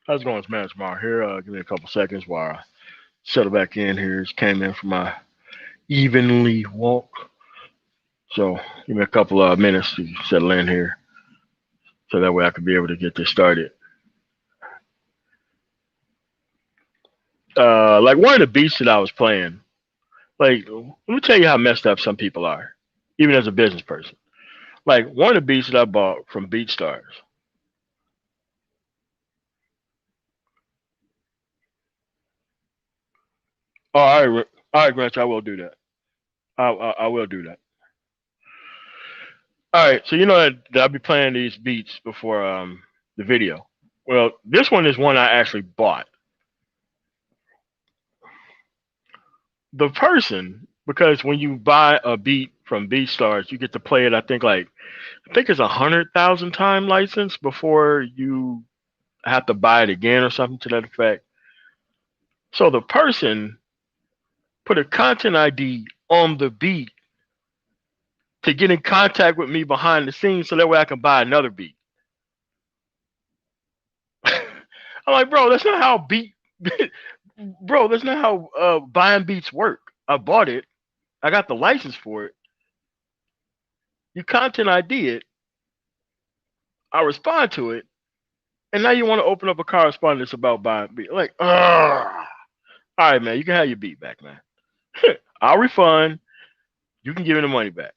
How's it going? It's Man Tomorrow here. Give me a couple seconds while I settle back in here. Just came in from my evenly walk. So give me a couple of minutes to settle in here so that way I can be able to get this started. Like one of the beats that I was playing, like, let me tell you how messed up some people are, even as a business person. Like one of the beats that I bought from BeatStars. Oh, all right, Grant, I will do that. I will do that. All right, so you know that I'll be playing these beats before the video. Well, this one is one I actually bought. The person, because when you buy a beat from BeatStars, you get to play it. I think it's 100,000 time license before you have to buy it again or something to that effect. So the person put a content ID on the beat to get in contact with me behind the scenes, so that way I can buy another beat. I'm like, bro, that's not how beat, bro, that's not how buying beats work. I bought it. I got the license for it. You content ID it. I respond to it, and now you want to open up a correspondence about buying beat. Like, ugh. All right, man, you can have your beat back, man. I'll refund. You can give me the money back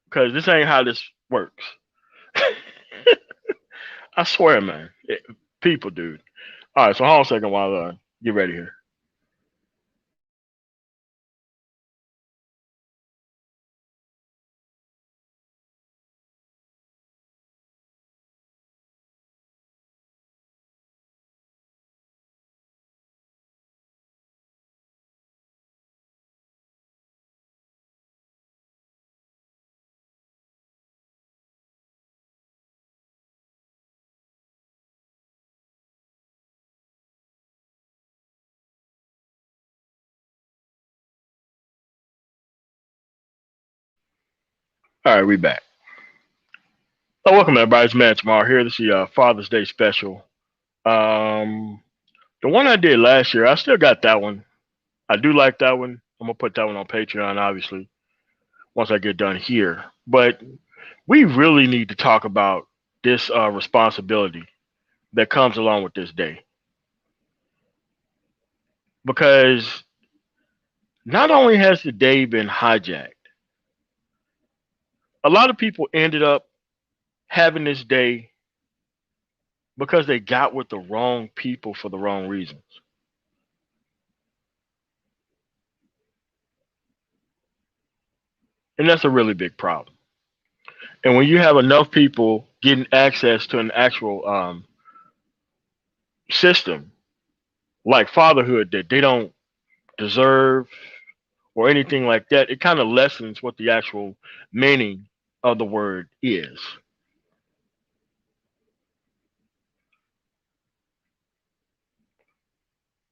because this ain't how this works. I swear, man. People, dude. All right, so hold on a second while I get ready here. All right, we back. Oh, welcome everybody. It's Man Tomorrow here. This is the Father's Day special. Um, the one I did last year, I still got that one. I do like that one. I'm gonna put that one on Patreon, obviously, once I get done here. But we really need to talk about this responsibility that comes along with this day, because not only has the day been hijacked, a lot of people ended up having this day because they got with the wrong people for the wrong reasons. And that's a really big problem. And when you have enough people getting access to an actual system like fatherhood that they don't deserve or anything like that, it kind of lessens what the actual meaning of the word is.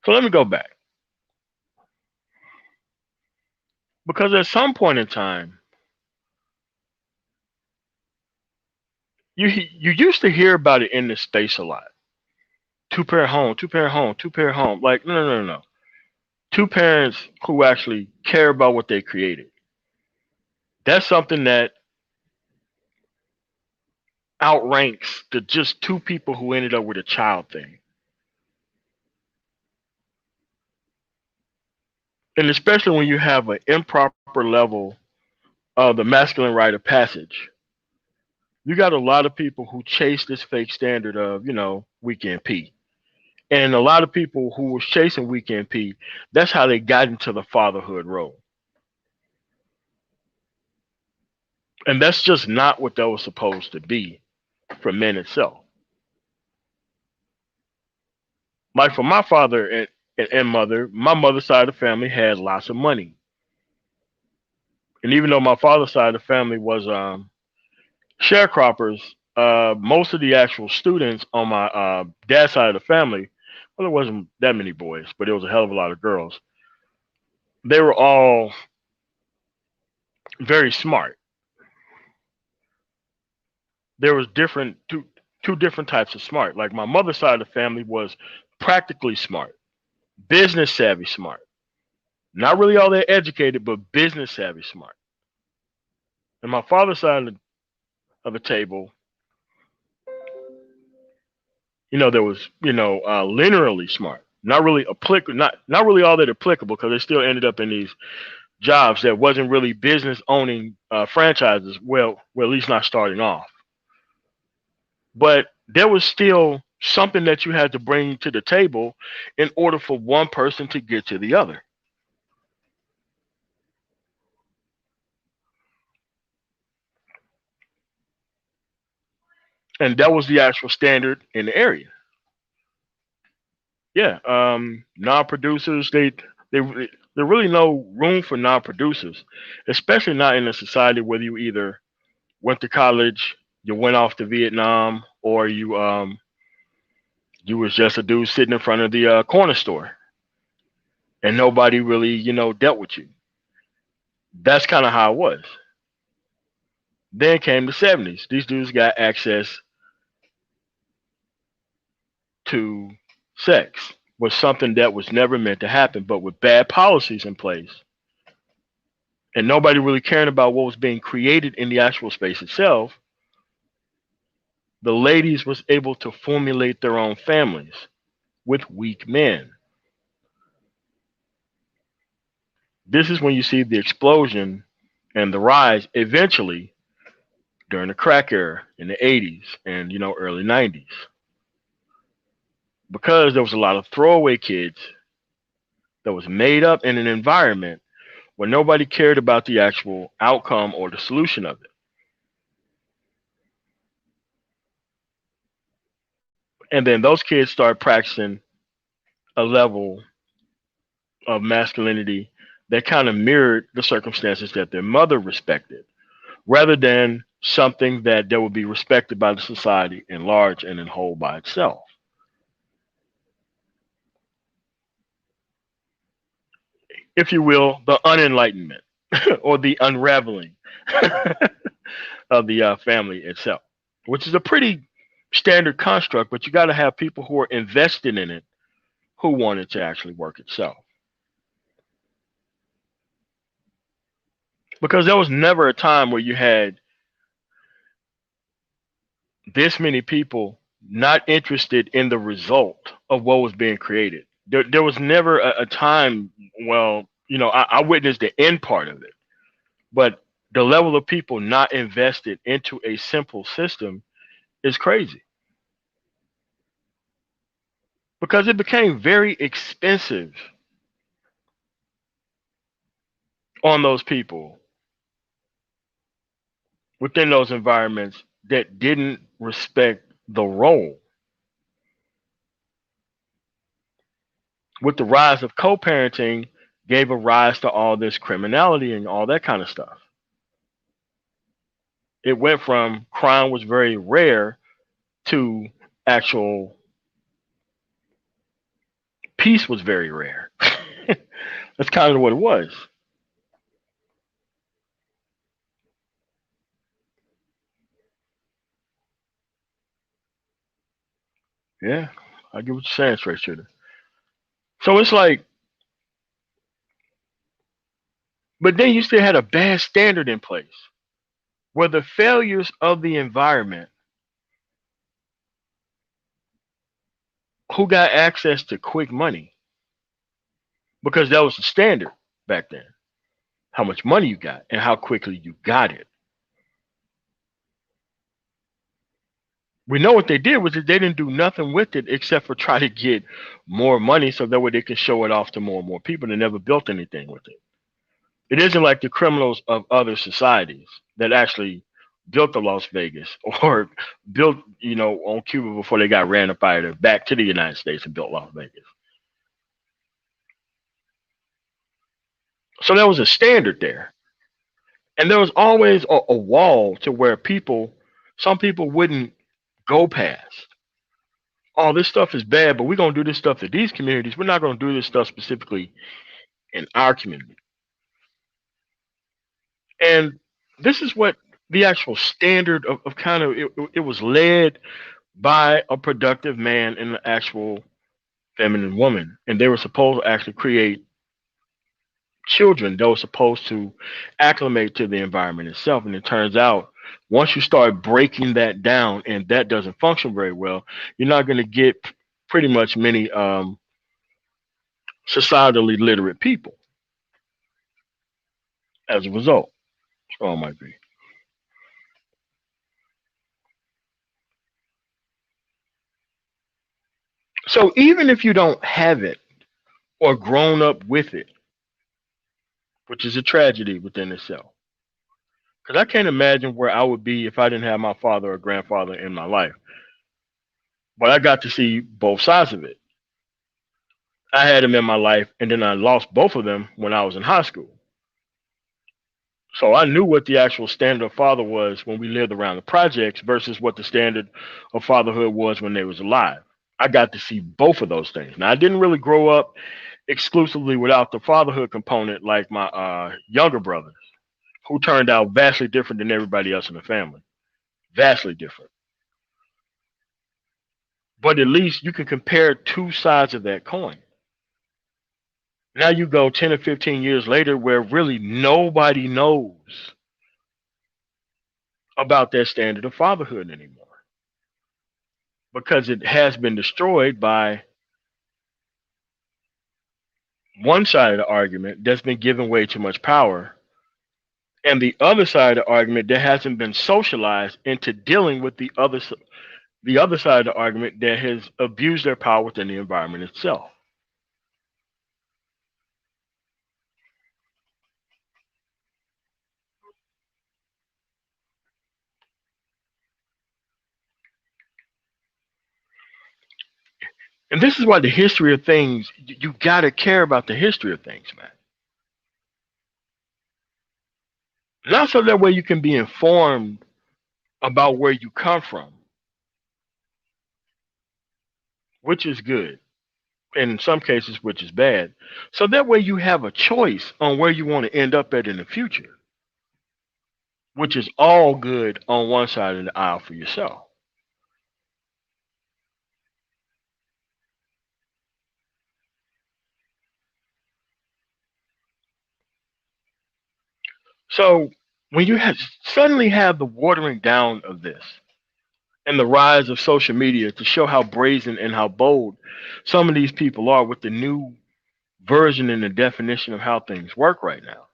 So let me go back. Because at some point in time, you used to hear about it in this space a lot. Two parent home, two parent home, two parent home. Like, no, no, no, no. Two parents who actually care about what they created. That's something that outranks the just two people who ended up with a child thing. And especially when you have an improper level of the masculine rite of passage, you got a lot of people who chase this fake standard of, weekend P. And a lot of people who was chasing weekend P, that's how they got into the fatherhood role. And that's just not what that was supposed to be for men itself. Like for my father and mother, my mother's side of the family had lots of money. And even though my father's side of the family was sharecroppers, most of the actual students on my dad's side of the family, well, there wasn't that many boys, but there was a hell of a lot of girls. They were all very smart. There was different. two different types of smart. Like my mother's side of the family was practically smart, business savvy smart. Not really all that educated, but business savvy smart. And my father's side of the table, there was, linearly smart. Not really applicable, not really all that applicable because they still ended up in these jobs that wasn't really business owning franchises. Well, at least not starting off. But there was still something that you had to bring to the table in order for one person to get to the other. And that was the actual standard in the area. Yeah, non-producers, they there really no room for non-producers, especially not in a society where you either went to college, you went off to Vietnam, or you was just a dude sitting in front of the corner store, and nobody really dealt with you. That's kind of how it was. Then came the '70s. These dudes got access to sex, was something that was never meant to happen, but with bad policies in place and nobody really caring about what was being created in the actual space itself, the ladies was able to formulate their own families with weak men. This is when you see the explosion and the rise eventually during the crack era in the 80s and early 90s, because there was a lot of throwaway kids that was made up in an environment where nobody cared about the actual outcome or the solution of it. And then those kids start practicing a level of masculinity that kind of mirrored the circumstances that their mother respected, rather than something that would be respected by the society in large and in whole by itself. If you will, the unenlightenment or the unraveling of the family itself, which is a pretty standard construct, but you got to have people who are invested in it who want it to actually work itself. Because there was never a time where you had this many people not interested in the result of what was being created. There was never a time, well, I witnessed the end part of it, but the level of people not invested into a simple system is crazy because it became very expensive on those people within those environments that didn't respect the role. With the rise of co-parenting, gave a rise to all this criminality and all that kind of stuff. It went from crime was very rare to actual peace was very rare. That's kind of what it was. Yeah, I get what you're saying, straight shooter. So it's like, but then you still had a bad standard in place where the failures of the environment, who got access to quick money, because that was the standard back then, how much money you got and how quickly you got it. We know what they did was that they didn't do nothing with it except for try to get more money so that way they can show it off to more and more people. They never built anything with it. It isn't like the criminals of other societies that actually built the Las Vegas or built, on Cuba before they got ran up out of there back to the United States and built Las Vegas. So there was a standard there. And there was always a wall to where some people wouldn't go past. Oh, this stuff is bad, but we're going to do this stuff to these communities. We're not going to do this stuff specifically in our community. And this is what the actual standard of kind of it was led by a productive man and an actual feminine woman. And they were supposed to actually create children that were supposed to acclimate to the environment itself. And it turns out once you start breaking that down and that doesn't function very well, you're not going to get pretty much many societally literate people as a result. So it might be. So even if you don't have it or grown up with it, which is a tragedy within itself, because I can't imagine where I would be if I didn't have my father or grandfather in my life. But I got to see both sides of it. I had them in my life, and then I lost both of them when I was in high school. So I knew what the actual standard of father was when we lived around the projects versus what the standard of fatherhood was when they was alive. I got to see both of those things. Now I didn't really grow up exclusively without the fatherhood component like my younger brothers, who turned out vastly different than everybody else in the family. Vastly different. But at least you can compare two sides of that coin. Now you go 10 or 15 years later where really nobody knows about that standard of fatherhood anymore because it has been destroyed by one side of the argument that's been given way too much power and the other side of the argument that hasn't been socialized into dealing with the other side of the argument that has abused their power within the environment itself. And this is why the history of things, you got to care about the history of things, man. Not so that way you can be informed about where you come from, which is good, and in some cases, which is bad. So that way you have a choice on where you want to end up at in the future, which is all good on one side of the aisle for yourself. So when you suddenly have the watering down of this and the rise of social media to show how brazen and how bold some of these people are with the new version and the definition of how things work right now.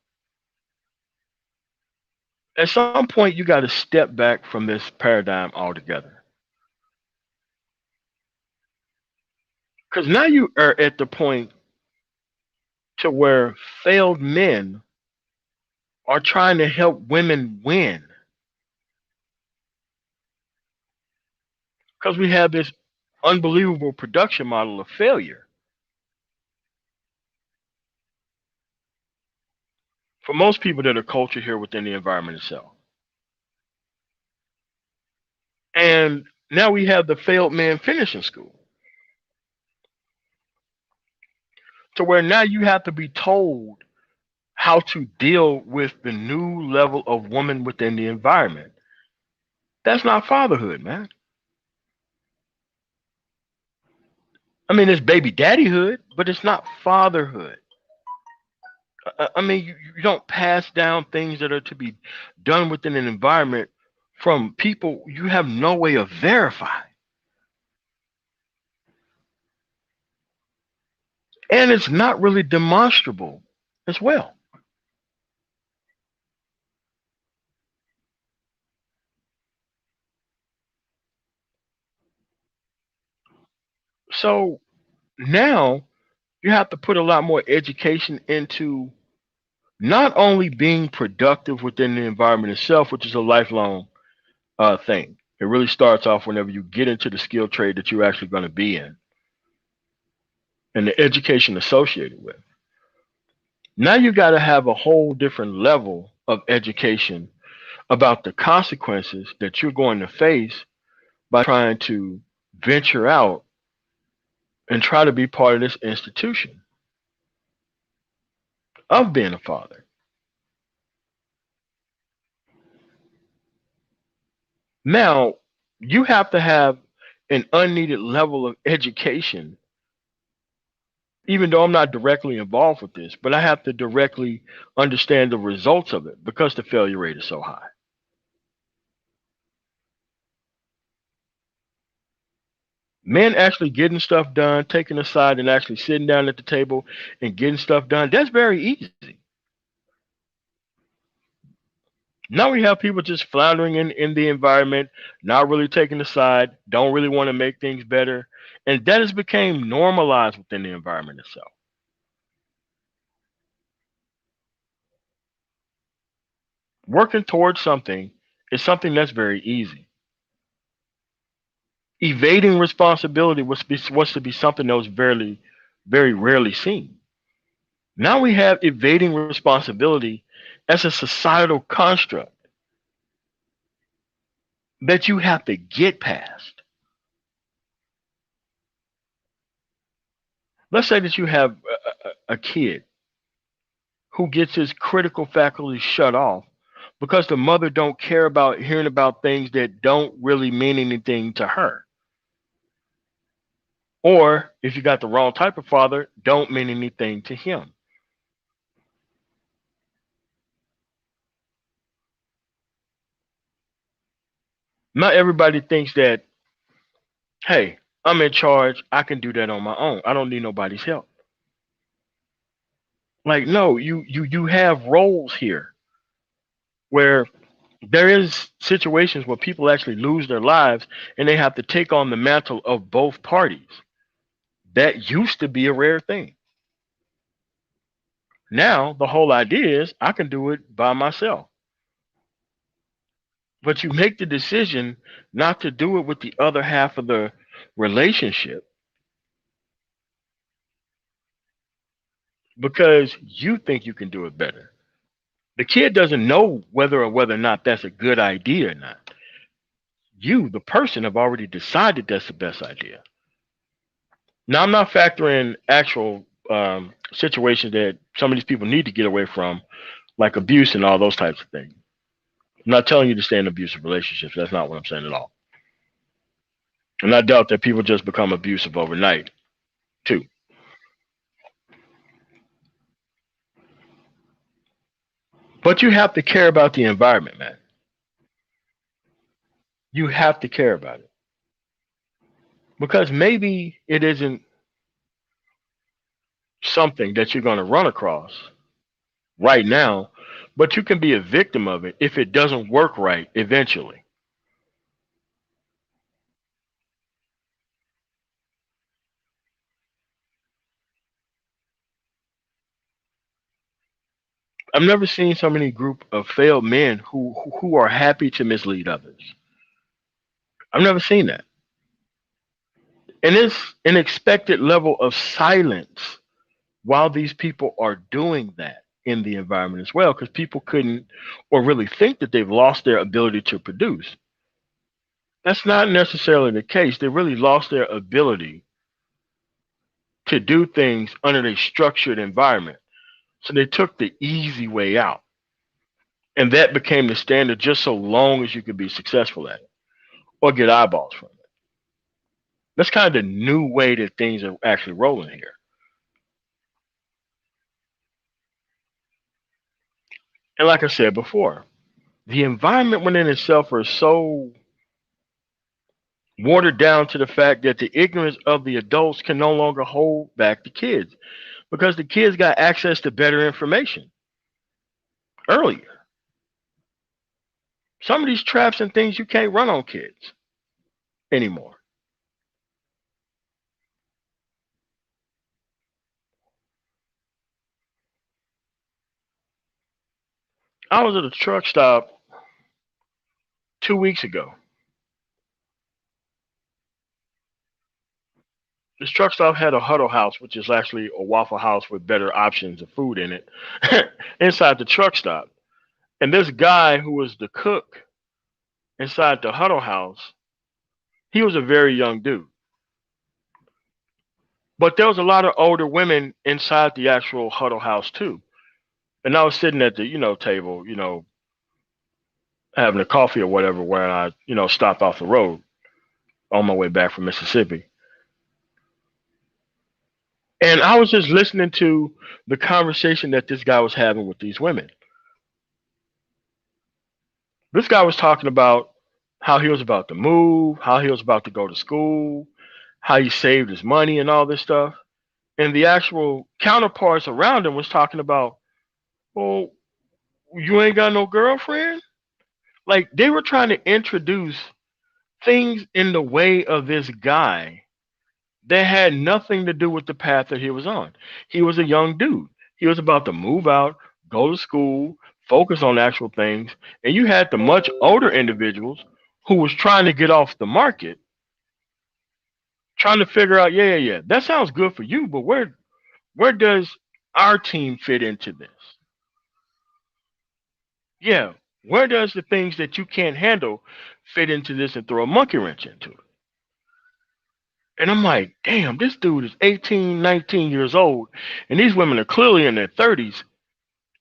At some point, you got to step back from this paradigm altogether. Because now you are at the point to where failed men are trying to help women win. Because we have this unbelievable production model of failure for most people that are cultured here within the environment itself. And now we have the failed men finishing school to where now you have to be told how to deal with the new level of woman within the environment. That's not fatherhood, man. I mean, it's baby daddyhood, but it's not fatherhood. I mean, you don't pass down things that are to be done within an environment from people you have no way of verifying. And it's not really demonstrable as well. So now you have to put a lot more education into not only being productive within the environment itself, which is a lifelong thing. It really starts off whenever you get into the skill trade that you're actually going to be in and the education associated with. Now you got to have a whole different level of education about the consequences that you're going to face by trying to venture out and try to be part of this institution of being a father. Now, you have to have an unneeded level of education, even though I'm not directly involved with this, but I have to directly understand the results of it because the failure rate is so high. Men actually getting stuff done, taking aside and actually sitting down at the table and getting stuff done, that's very easy. Now we have people just floundering in the environment, not really taking the side, don't really want to make things better. And that has become normalized within the environment itself. Working towards something is something that's very easy. Evading responsibility was to be something that was very rarely seen. Now we have evading responsibility as a societal construct that you have to get past. Let's say that you have a kid who gets his critical faculties shut off because the mother don't care about hearing about things that don't really mean anything to her. Or if you got the wrong type of father, don't mean anything to him. Not everybody thinks that, hey, I'm in charge, I can do that on my own. I don't need nobody's help. Like, no, you have roles here where there is situations where people actually lose their lives and they have to take on the mantle of both parties. That used to be a rare thing. Now the whole idea is I can do it by myself. But you make the decision not to do it with the other half of the relationship because you think you can do it better. The kid doesn't know whether or not that's a good idea or not. You, the person, have already decided that's the best idea. Now, I'm not factoring actual situations that some of these people need to get away from, like abuse and all those types of things. I'm not telling you to stay in abusive relationships. That's not what I'm saying at all. And I doubt that people just become abusive overnight, too. But you have to care about the environment, man. You have to care about it. Because maybe it isn't something that you're going to run across right now, but you can be a victim of it if it doesn't work right eventually. I've never seen so many group of failed men who are happy to mislead others. I've never seen that. And it's an expected level of silence while these people are doing that in the environment as well, because people couldn't or really think that they've lost their ability to produce. That's not necessarily the case. They really lost their ability to do things under a structured environment. So they took the easy way out. And that became the standard just so long as you could be successful at it or get eyeballs from it. That's kind of the new way that things are actually rolling here. And like I said before, the environment within itself are so watered down to the fact that the ignorance of the adults can no longer hold back the kids because the kids got access to better information earlier. Some of these traps and things you can't run on kids anymore. I was at a truck stop 2 weeks ago. This truck stop had a huddle house, which is actually a Waffle House with better options of food in it, inside the truck stop. And this guy who was the cook inside the huddle house, he was a very young dude. But there was a lot of older women inside the actual huddle house too. And I was sitting at the, table, having a coffee or whatever, where I, stopped off the road. on my way back from Mississippi. And I was just listening to the conversation that this guy was having with these women. This guy was talking about how he was about to move, how he was about to go to school, how he saved his money and all this stuff. And the actual counterparts around him was talking about, well, you ain't got no girlfriend? Like they were trying to introduce things in the way of this guy that had nothing to do with the path that he was on. He was a young dude. He was about to move out, go to school, focus on actual things, and you had the much older individuals who was trying to get off the market, trying to figure out, yeah, that sounds good for you, but where does our team fit into this? Yeah, where does the things that you can't handle fit into this and throw a monkey wrench into it? And I'm like, damn, this dude is 18, 19 years old, and these women are clearly in their 30s,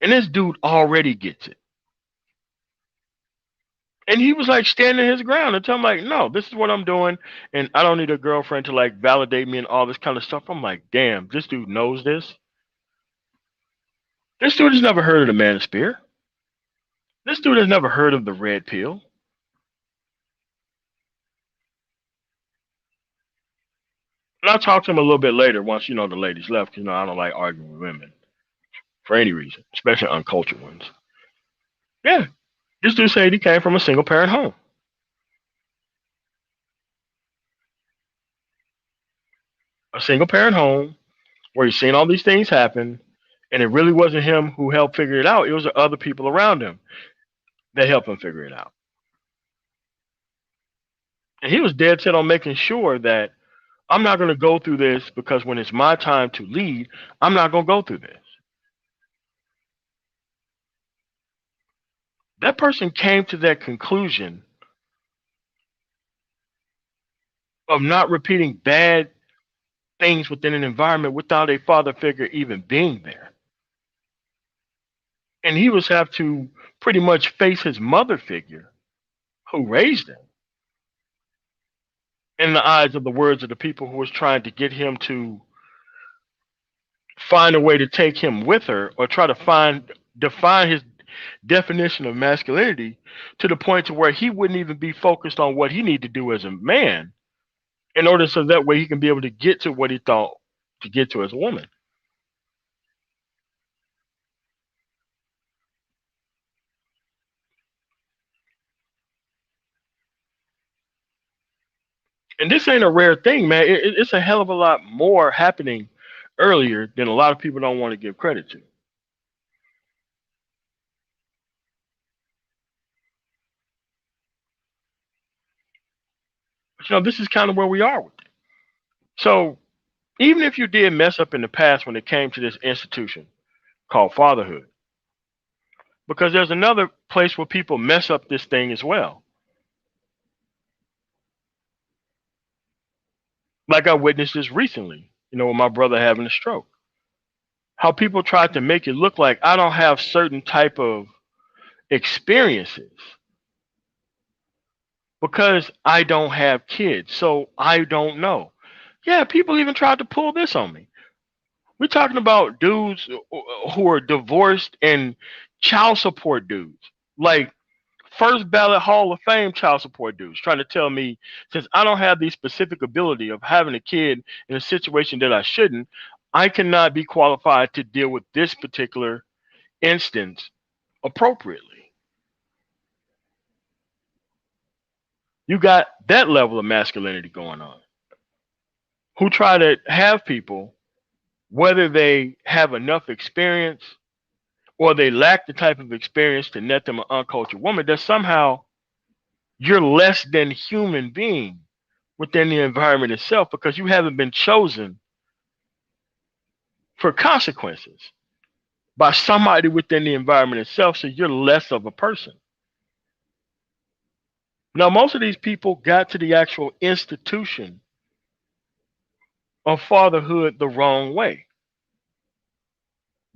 and this dude already gets it. And he was like standing his ground and telling me, like, no, this is what I'm doing, and I don't need a girlfriend to like validate me and all this kind of stuff. I'm like, damn, this dude knows this. This dude has never heard of the manosphere. This dude has never heard of the red pill. And I talked to him a little bit later once, the ladies left, because, I don't like arguing with women for any reason, especially uncultured ones. Yeah, this dude said he came from a single parent home. A single parent home where he's seen all these things happen, and it really wasn't him who helped figure it out. It was the other people around him that helped him figure it out. And he was dead set on making sure that I'm not going to go through this, because when it's my time to lead, I'm not going to go through this. That person came to that conclusion of not repeating bad things within an environment without a father figure even being there. And he was have to pretty much face his mother figure who raised him in the eyes of the words of the people who was trying to get him to find a way to take him with her, or try to define his definition of masculinity to the point to where he wouldn't even be focused on what he needed to do as a man in order so that way he can be able to get to what he thought to get to as a woman. And this ain't a rare thing, man. It's a hell of a lot more happening earlier than a lot of people don't want to give credit to. But this is kind of where we are with it. So even if you did mess up in the past when it came to this institution called fatherhood, because there's another place where people mess up this thing as well. Like I witnessed this recently, with my brother having a stroke. How people tried to make it look like I don't have certain type of experiences because I don't have kids, so I don't know. Yeah, people even tried to pull this on me. We're talking about dudes who are divorced and child support dudes. Like first ballot Hall of Fame child support dudes trying to tell me, since I don't have the specific ability of having a kid in a situation that I shouldn't, I cannot be qualified to deal with this particular instance appropriately. You got that level of masculinity going on, who try to have people, whether they have enough experience or they lack the type of experience to net them an uncultured woman, that somehow you're less than human being within the environment itself because you haven't been chosen for consequences by somebody within the environment itself, so you're less of a person. Now, most of these people got to the actual institution of fatherhood the wrong way.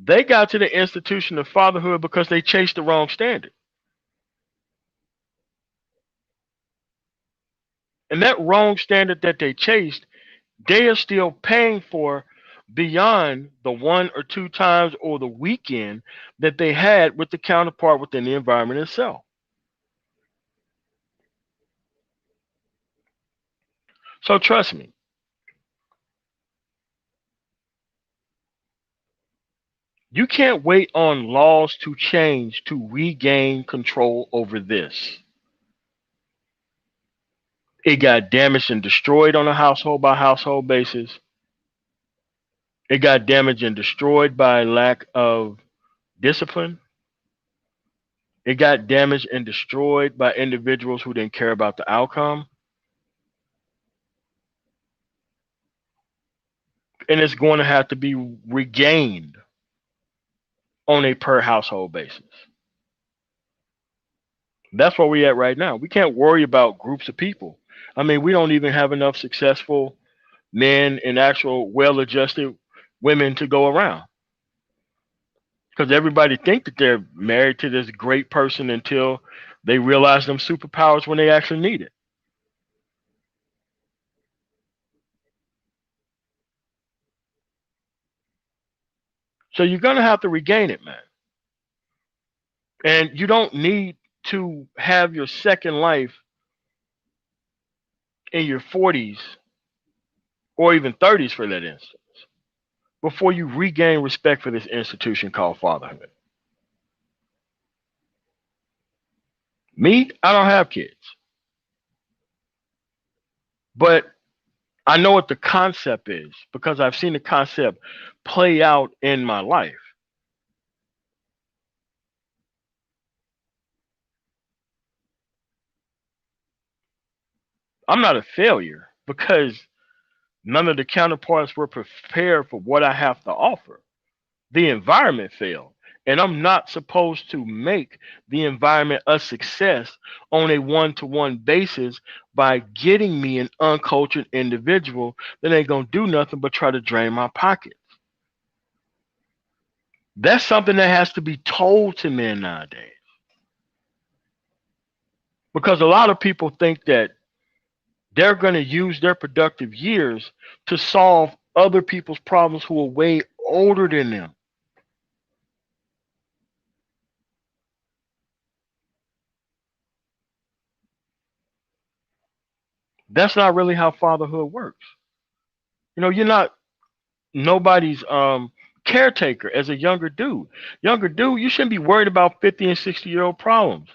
They got to the institution of fatherhood because they chased the wrong standard. And that wrong standard that they chased, they are still paying for beyond the one or two times or the weekend that they had with the counterpart within the environment itself. So trust me, you can't wait on laws to change to regain control over this. It got damaged and destroyed on a household by household basis. It got damaged and destroyed by lack of discipline. It got damaged and destroyed by individuals who didn't care about the outcome. And it's going to have to be regained on a per household basis. That's where we're at right now. We can't worry about groups of people. I mean, we don't even have enough successful men and actual well-adjusted women to go around because everybody think that they're married to this great person until they realize them superpowers when they actually need it. So you're gonna have to regain it, man. And you don't need to have your second life in your 40s or even 30s for that instance before you regain respect for this institution called fatherhood. Me, I don't have kids, but I know what the concept is because I've seen the concept play out in my life. I'm not a failure because none of the counterparts were prepared for what I have to offer. The environment failed. And I'm not supposed to make the environment a success on a one to one basis by getting me an uncultured individual that ain't going to do nothing but try to drain my pockets. That's something that has to be told to men nowadays. Because a lot of people think that they're going to use their productive years to solve other people's problems who are way older than them. That's not really how fatherhood works. You know, you're not nobody's caretaker as a younger dude. Younger dude, you shouldn't be worried about 50 and 60-year-old problems.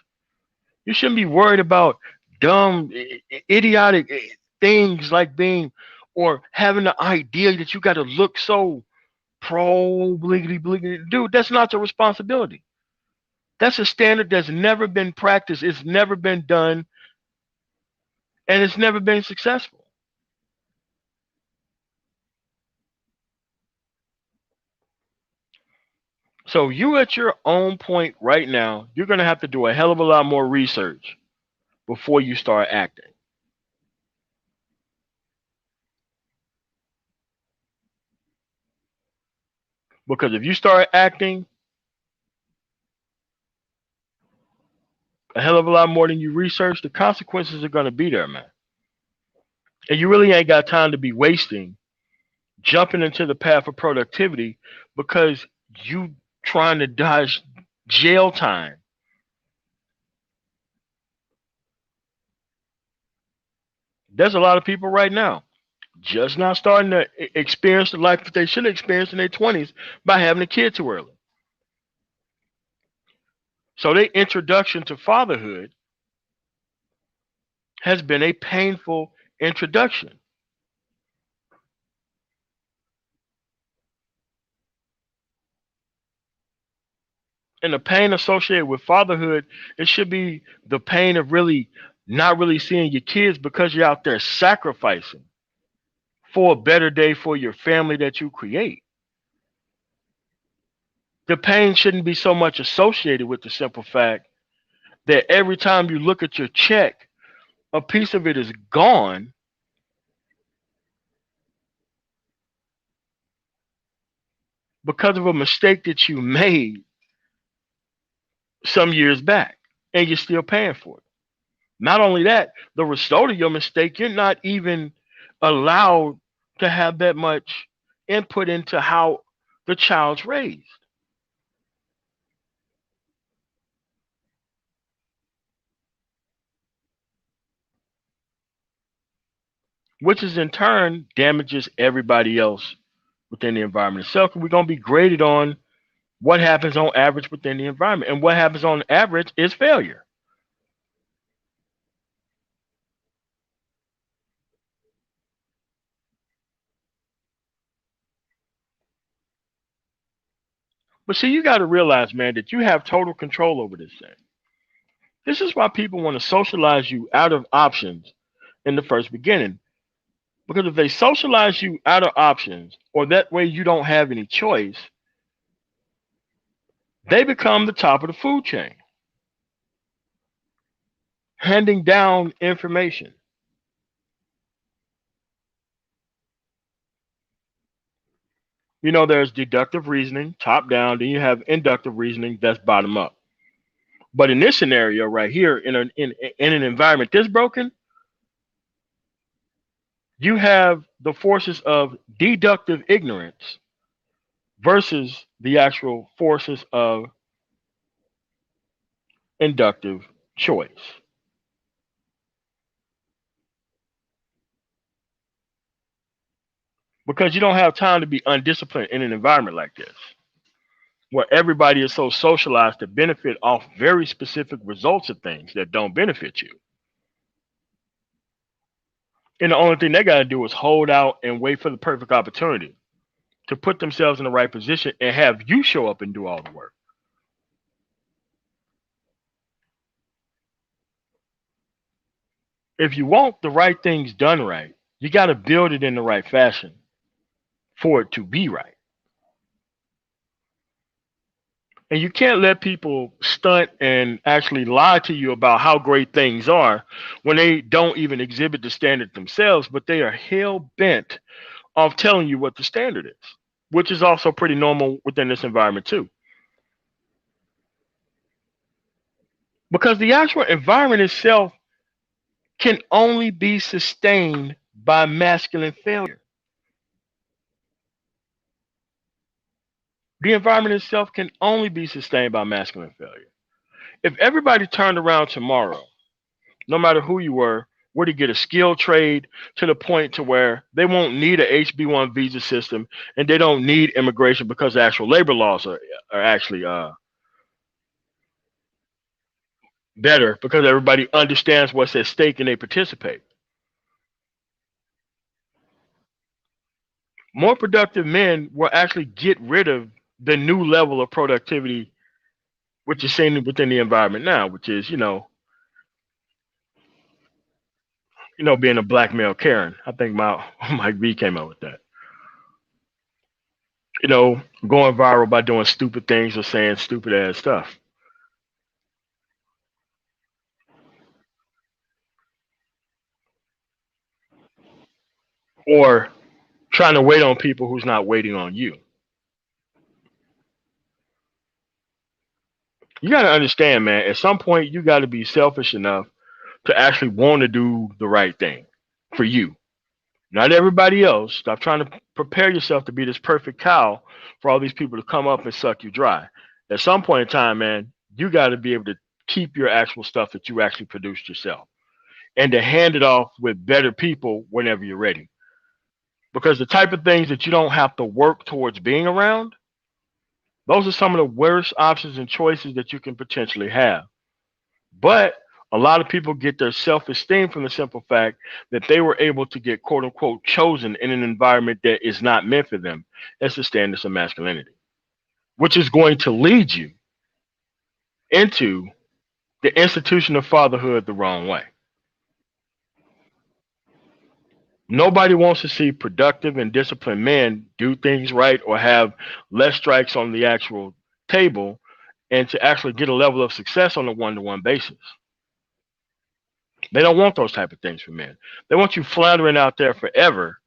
You shouldn't be worried about dumb, idiotic things like being or having the idea that you got to look so pro bliggity bliggity. Dude, that's not your responsibility. That's a standard that's never been practiced. It's never been done, and it's never been successful. So you at your own point right now, you're gonna have to do a hell of a lot more research before you start acting. Because if you start acting a hell of a lot more than you research, the consequences are gonna be there, man. And you really ain't got time to be wasting jumping into the path of productivity because you trying to dodge jail time. There's a lot of people right now just not starting to experience the life that they should have experienced in their 20s by having a kid too early. So their introduction to fatherhood has been a painful introduction. And the pain associated with fatherhood, it should be the pain of really not really seeing your kids because you're out there sacrificing for a better day for your family that you create. The pain shouldn't be so much associated with the simple fact that every time you look at your check, a piece of it is gone because of a mistake that you made some years back and you're still paying for it. Not only that, the result of your mistake, you're not even allowed to have that much input into how the child's raised, which is in turn damages everybody else within the environment itself. We're going to be graded on what happens on average within the environment. And what happens on average is failure. But see, you got to realize, man, that you have total control over this thing. This is why people want to socialize you out of options in the first beginning. Because if they socialize you out of options, or that way you don't have any choice, they become the top of the food chain, handing down information. You know, there's deductive reasoning, top down, then you have inductive reasoning, that's bottom up. But in this scenario right here, in an environment this broken, you have the forces of deductive ignorance versus the actual forces of inductive choice. Because you don't have time to be undisciplined in an environment like this, where everybody is so socialized to benefit off very specific results of things that don't benefit you. And the only thing they got to do is hold out and wait for the perfect opportunity to put themselves in the right position and have you show up and do all the work. If you want the right things done right, you got to build it in the right fashion for it to be right. And you can't let people stunt and actually lie to you about how great things are when they don't even exhibit the standard themselves, but they are hell bent off telling you what the standard is, which is also pretty normal within this environment too. Because the actual environment itself can only be sustained by masculine failure. The environment itself can only be sustained by masculine failure. If everybody turned around tomorrow, no matter who you were to get a skill trade to the point to where they won't need a HB1 visa system and they don't need immigration because the actual labor laws are actually better because everybody understands what's at stake and they participate. More productive men will actually get rid of the new level of productivity which is seen within the environment now, which is, being a black male Karen. I think my Mike V came up with that. Going viral by doing stupid things or saying stupid ass stuff. Or trying to wait on people who's not waiting on you. You got to understand, man, at some point you got to be selfish enough to actually want to do the right thing for you. Not everybody else. Stop trying to prepare yourself to be this perfect cow for all these people to come up and suck you dry. At some point in time, man, you got to be able to keep your actual stuff that you actually produced yourself and to hand it off with better people whenever you're ready. Because the type of things that you don't have to work towards being around, those are some of the worst options and choices that you can potentially have. But a lot of people get their self esteem from the simple fact that they were able to get quote unquote chosen in an environment that is not meant for them. That's the standards of masculinity, which is going to lead you into the institution of fatherhood the wrong way. Nobody wants to see productive and disciplined men do things right or have less strikes on the actual table and to actually get a level of success on a one-to-one basis. They don't want those type of things for men. They want you floundering out there forever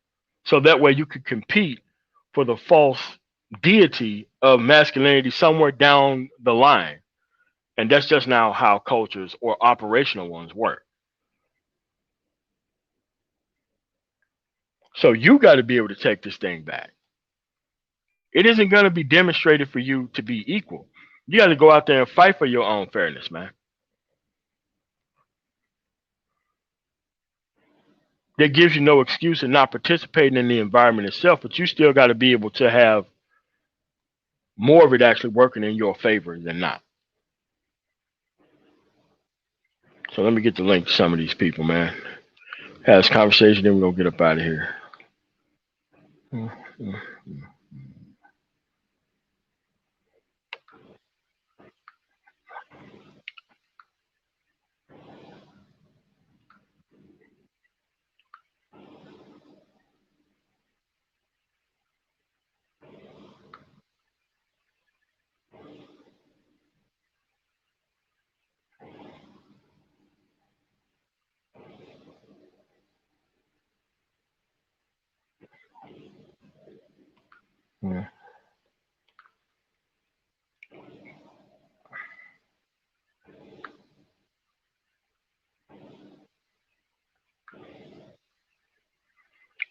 so that way you could compete for the false deity of masculinity somewhere down the line. And that's just now how cultures or operational ones work. So you got to be able to take this thing back. It isn't going to be demonstrated for you to be equal. You got to go out there and fight for your own fairness, man. That gives you no excuse in not participating in the environment itself, but you still got to be able to have more of it actually working in your favor than not. So let me get the link to some of these people, man. Have this conversation, then we're going to get up out of here.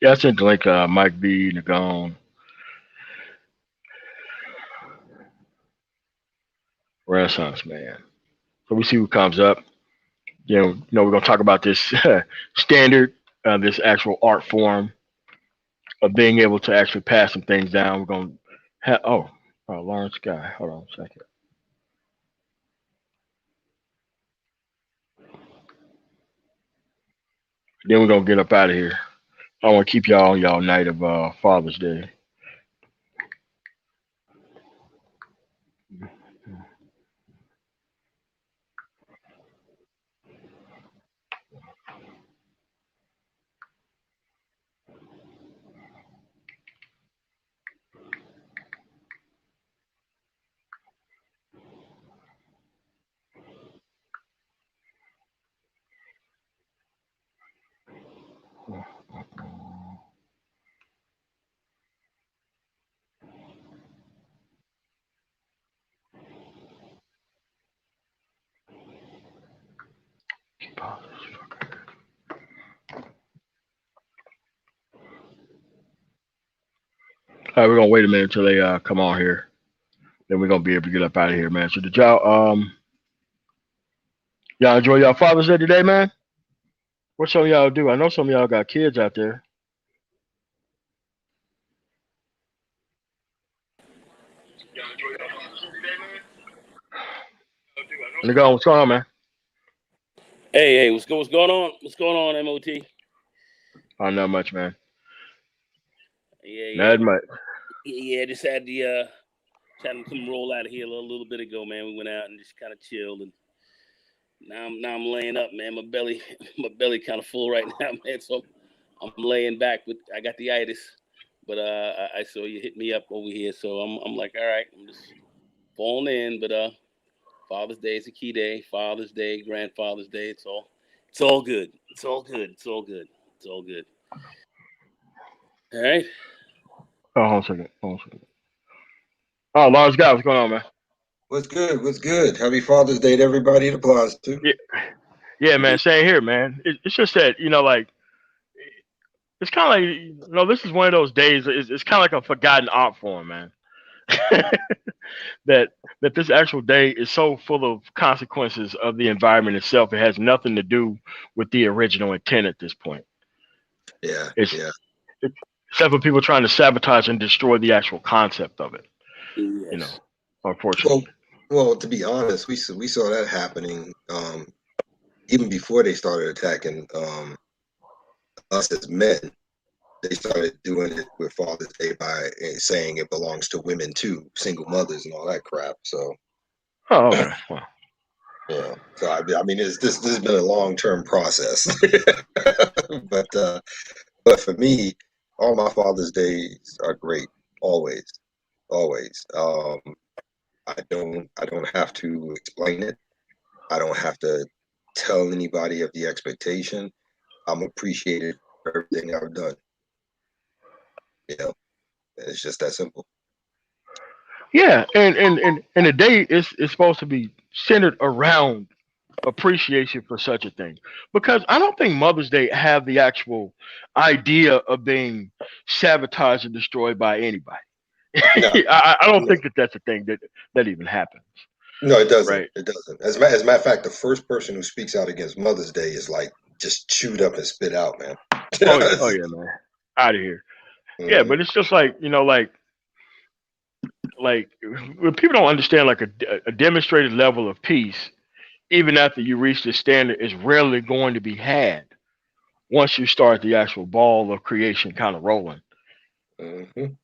Yeah, I sent the link, Mike B, Nagone, Renaissance, man. So we see what comes up. We're going to talk about this standard, this actual art form of being able to actually pass some things down. We're going to have, Lawrence Guy. Hold on a second. Then we're going to get up out of here. I want to keep y'all on y'all night of Father's Day. All right, we're going to wait a minute until they come on here. Then we're going to be able to get up out of here, man. So did y'all enjoy y'all Father's Day today, man? What some of y'all do? I know some of y'all got kids out there. Nigga, what's going on, man? Hey, what's going on? What's going on, MOT? Oh, not much, man. Yeah. Not much. Yeah, just had the trying to come roll out of here a little bit ago, man. We went out and just kind of chilled, and now I'm laying up, man. My belly my belly kind of full right now, man. So I'm laying back I got the itis, but I saw you hit me up over here, so I'm like, all right, I'm just falling in. But Father's Day is a key day. Father's Day, Grandfather's Day. It's all good. It's all good. It's all good. It's all good. All right. Oh, hold on a second. Oh, Lawrence Guy, what's going on, man? What's good? What's good? Happy Father's Day to everybody it applies to. Yeah, yeah, man. Same here, man. It's just that like it's kind of like this is one of those days. It's kind of like a forgotten art form, man. that this actual day is so full of consequences of the environment itself. It has nothing to do with the original intent at this point. Yeah, It's yeah. except for people trying to sabotage and destroy the actual concept of it. Yes. Unfortunately. Well, to be honest, we saw that happening even before they started attacking us as men. They started doing it with Father's Day by saying it belongs to women too, single mothers and all that crap. So, Oh, okay. Well, yeah. So I mean, this has been a long-term process, but for me, all my Father's Days are great, always, always. I don't have to explain it. I don't have to tell anybody of the expectation. I'm appreciated for everything I've done. You know, it's just that simple. yeah, and the day is supposed to be centered around appreciation for such a thing, because I don't think Mother's Day have the actual idea of being sabotaged and destroyed by anybody. No, I don't no, think that that's a thing that even happens, no, it doesn't. right? It doesn't. As a matter of fact, the first person who speaks out against Mother's Day is like just chewed up and spit out, man. Oh yeah, man, out of here. Yeah, Mhm. but it's just like like when people don't understand like a demonstrated level of peace, even after you reach this standard, is rarely going to be had once you start the actual ball of creation kind of rolling. Mhm.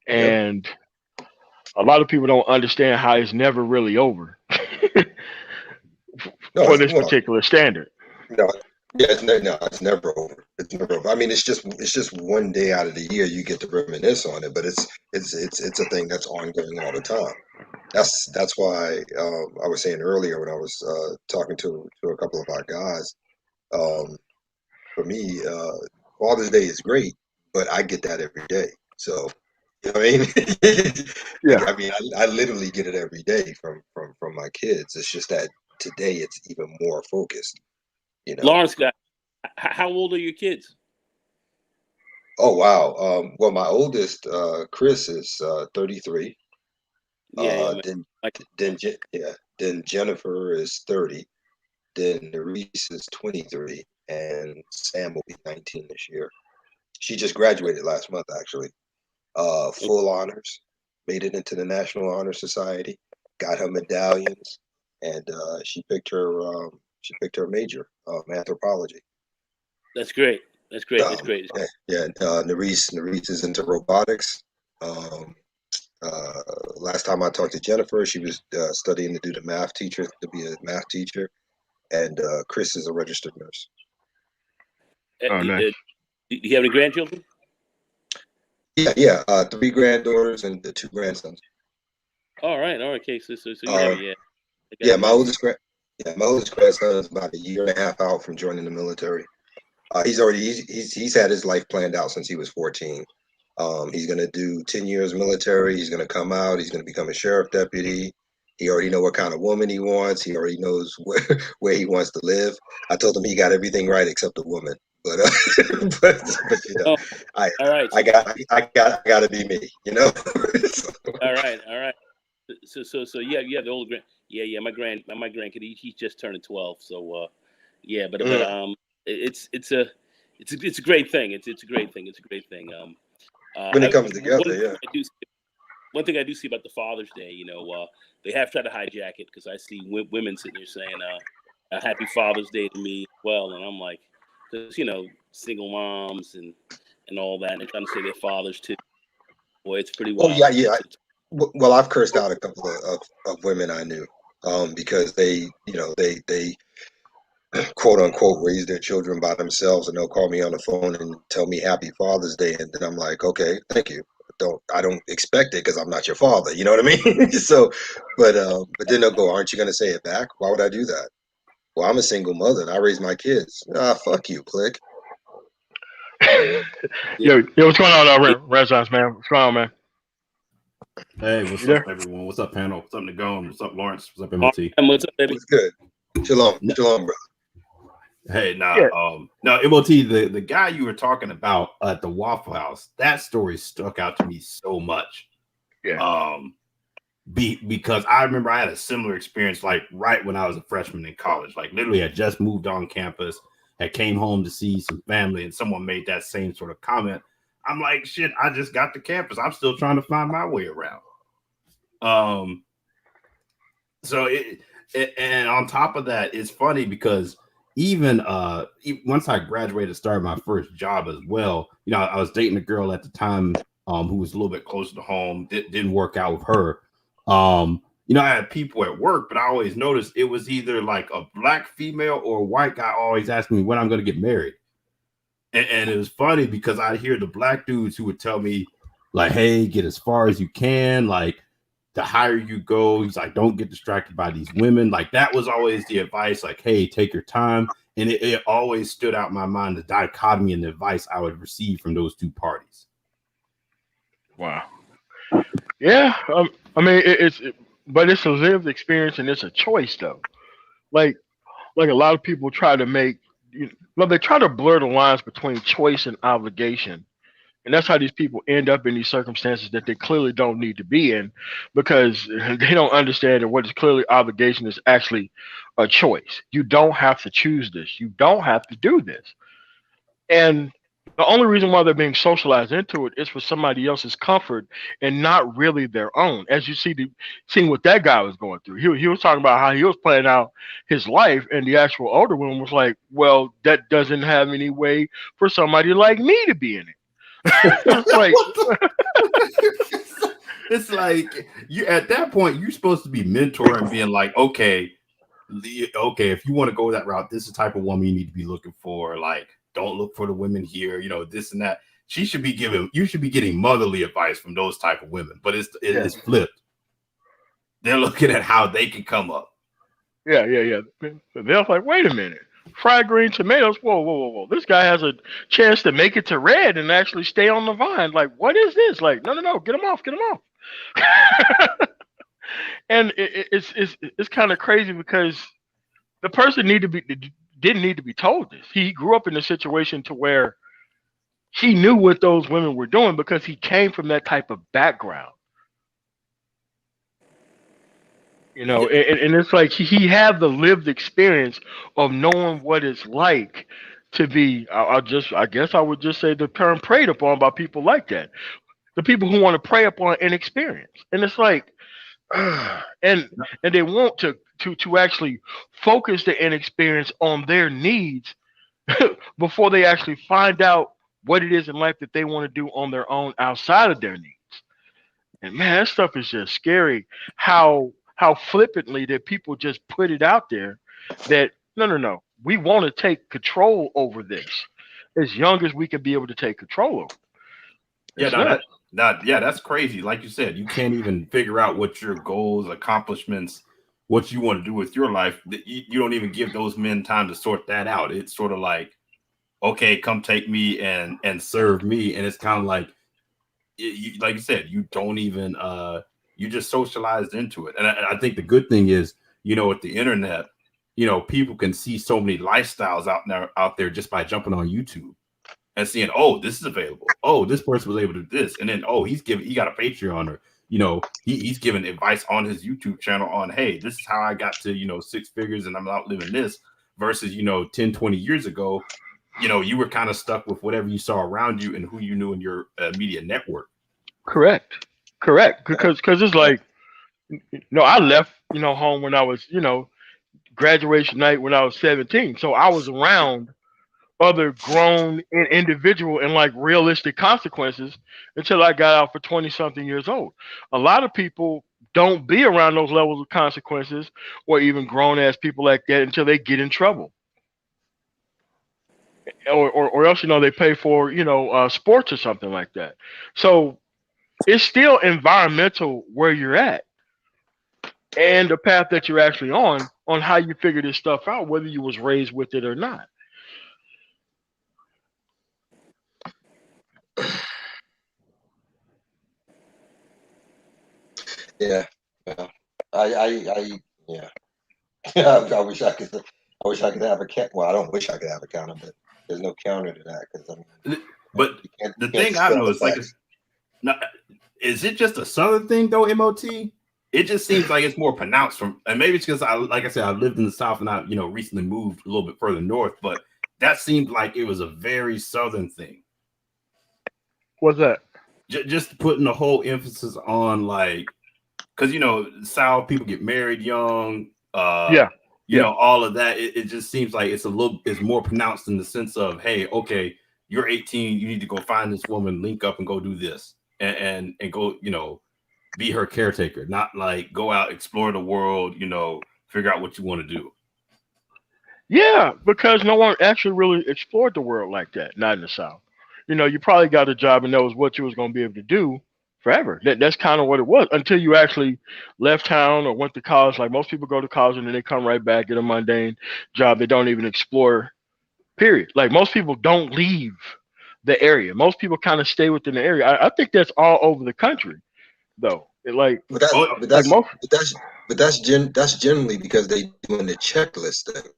Yep. And a lot of people don't understand how it's never really over No, for it's this well, particular standard. no, yeah, no, it's never over. It's never over. I mean, it's just one day out of the year you get to reminisce on it, but it's a thing that's ongoing all the time. That's why I was saying earlier when I was talking to a couple of our guys. Um, for me, Father's Day is great, but I get that every day. So you know what I mean? Yeah. I mean, I literally get it every day from my kids. It's just that today it's even more focused. You know. Lawrence, guy, how old are your kids? Oh wow. Well, my oldest, Chris, is 33. Yeah, yeah, man. Then Like, yeah. Then Jennifer is 30. Then Nerese is 23, and Sam will be 19 this year. She just graduated last month, actually. Full honors, made it into the National Honor Society, got her medallions, and she picked her major, anthropology. that's great. That's great. That's Um, great. yeah, yeah. Nerese is into robotics. Um, uh, Last time I talked to Jennifer, she was studying to do the math teacher, to be a math teacher, and Chris is a registered nurse. Oh, nice. Do you have any grandchildren? Yeah, yeah. Three granddaughters and the two grandsons. All right, all right. Okay, so you have Uh, it. Yeah, I yeah, got you. my oldest grandson is about a year and a half out from joining the military. He's had his life planned out since he was 14. He's gonna do 10 years military. He's gonna come out. He's gonna become a sheriff deputy. He already know what kind of woman he wants. He already knows where he wants to live. I told him he got everything right except the woman. But but Oh, I all right. I So got I gotta be me. So, all right, all right. So yeah, you have the older grand. Yeah, yeah. My grandkid, he's just turning 12. So yeah, but mm, it's a great thing. It's a great thing. It's a great thing. when it comes together, yeah. One thing I do see about the Father's Day, they have tried to hijack it because I see women sitting there saying, a "Happy Father's Day" to me as well, and I'm like, because single moms and all that, and they're trying to say they're fathers too. Boy, it's pretty Oh wild. yeah, yeah. Well, I've cursed out a couple of women I knew, because they quote unquote raise their children by themselves, and they'll call me on the phone and tell me Happy Father's Day, and then I'm like, okay, thank you. I don't expect it because I'm not your father. You know what I mean? So, but then they'll go, aren't you going to say it back? Why would I do that? Well, I'm a single mother and I raise my kids. Ah, fuck you, click. Yeah. Yo, what's going on, Renaissance man? What's going on, man? Hey, what's You up, there? everyone? What's up, panel? What's up, Nagone? What's up, Lawrence? What's up, All MOT? right, what's up, baby? What's good? Shalom, No, shalom, brother. hey, Yeah, no, MOT, the guy you were talking about at the Waffle House, that story stuck out to me so much. yeah. Um, because I remember I had a similar experience, like right when I was a freshman in college. Like literally, I just moved on campus, I came home to see some family, and someone made that same sort of comment. I'm like, shit, I just got to campus. I'm still trying to find my way around. Um, so and on top of that, it's funny because even once I graduated, started my first job as well. I was dating a girl at the time, who was a little bit closer to home. Didn't work out with her. I had people at work, but I always noticed it was either like a black female or a white guy always asking me when I'm going to get married. And it was funny because I hear the black dudes who would tell me like, "Hey, get as far as you can, like." The higher you go, he's like, don't get distracted by these women. Like that was always the advice, like, hey, take your time. And it always stood out in my mind, the dichotomy and the advice I would receive from those two parties. Wow. Yeah. I mean, but it's a lived experience and it's a choice though. like a lot of people try to make, well, they try to blur the lines between choice and obligation. And that's how these people end up in these circumstances that they clearly don't need to be in, because they don't understand that what is clearly obligation is actually a choice. You don't have to choose this. You don't have to do this. And the only reason why they're being socialized into it is for somebody else's comfort and not really their own. As you seeing what that guy was going through. He was talking about how he was planning out his life, and the actual older woman was like, well, that doesn't have any way for somebody like me to be in it. It's like, It's like you at that point you're supposed to be mentoring, being like, okay, if you want to go that route, this is the type of woman you need to be looking for. Like, don't look for the women here, this and that. You should be getting motherly advice from those type of women, but it's flipped. They're looking at how they can come up. yeah. They're like, wait a minute. Fried green tomatoes. Whoa. This guy has a chance to make it to red and actually stay on the vine. Like, what is this? Like, no. Get him off. And it's kind of crazy because the person didn't need to be told this. He grew up in a situation to where he knew what those women were doing because he came from that type of background. And it's like he had the lived experience of knowing what it's like to be. I guess I would just say the term preyed upon by people like that. The people who want to prey upon inexperience, and it's like, and they want to actually focus the inexperience on their needs before they actually find out what it is in life that they want to do on their own outside of their needs. And man, that stuff is just scary. How flippantly that people just put it out there that no, we want to take control over this as young as we can be able to take control over. That's crazy. Like you said, you can't even figure out what your goals, accomplishments, what you want to do with your life. You don't even give those men time to sort that out. It's sort of like, okay, come take me and serve me. And it's kind of like, like you said, you don't even, you just socialized into it. And I think the good thing is, with the internet, people can see so many lifestyles out there just by jumping on YouTube and seeing, oh, this is available. Oh, this person was able to do this. And then, oh, he got a Patreon, or, he's giving advice on his YouTube channel on, hey, this is how I got to, 6 figures and I'm out living this versus, 10, 20 years ago, you were kind of stuck with whatever you saw around you and who you knew in your media network. Correct. Because it's like, I left, home when I was, graduation night when I was 17. So I was around other grown individual and like realistic consequences until I got out for 20 something years old. A lot of people don't be around those levels of consequences or even grown ass people like that until they get in trouble. Or else, they pay for, sports or something like that. So it's still environmental where you're at and the path that you're actually on how you figure this stuff out, whether you was raised with it or not. Yeah. Yeah. I wish I could. I wish I could have a count. Well, I don't wish I could have a counter, but there's no counter to that because But the thing I know is like, is it just a Southern thing though, MOT? It just seems like it's more pronounced and maybe it's because like I said, I lived in the South and I, recently moved a little bit further north, but that seemed like it was a very Southern thing. What's that? Just putting the whole emphasis on like, because South people get married young, all of that. It just seems like it's more pronounced in the sense of, hey, okay, you're 18, you need to go find this woman, link up, and go do this, and go, be her caretaker, not like go out, explore the world, figure out what you want to do. Yeah, because no one actually really explored the world like that, not in the South. You probably got a job and knows what you was going to be able to do forever. That's kind of what it was until you actually left town or went to college. Like most people go to college and then they come right back, get a mundane job. They don't even explore, period. Like most people don't leave the area. Most people kind of stay within the area. I think that's all over the country, though. But But that's generally because they doing the checklist thing.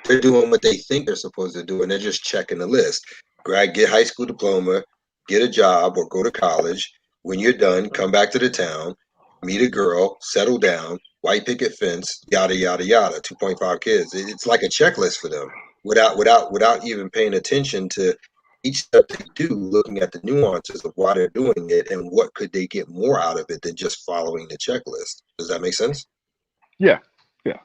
They're doing what they think they're supposed to do, and they're just checking the list. Get high school diploma, get a job, or go to college. When you're done, come back to the town, meet a girl, settle down, white picket fence, yada yada yada. 2.5 kids. It's like a checklist for them, without even paying attention to each step they do, looking at the nuances of why they're doing it and what could they get more out of it than just following the checklist. Does that make sense? Yeah, yeah.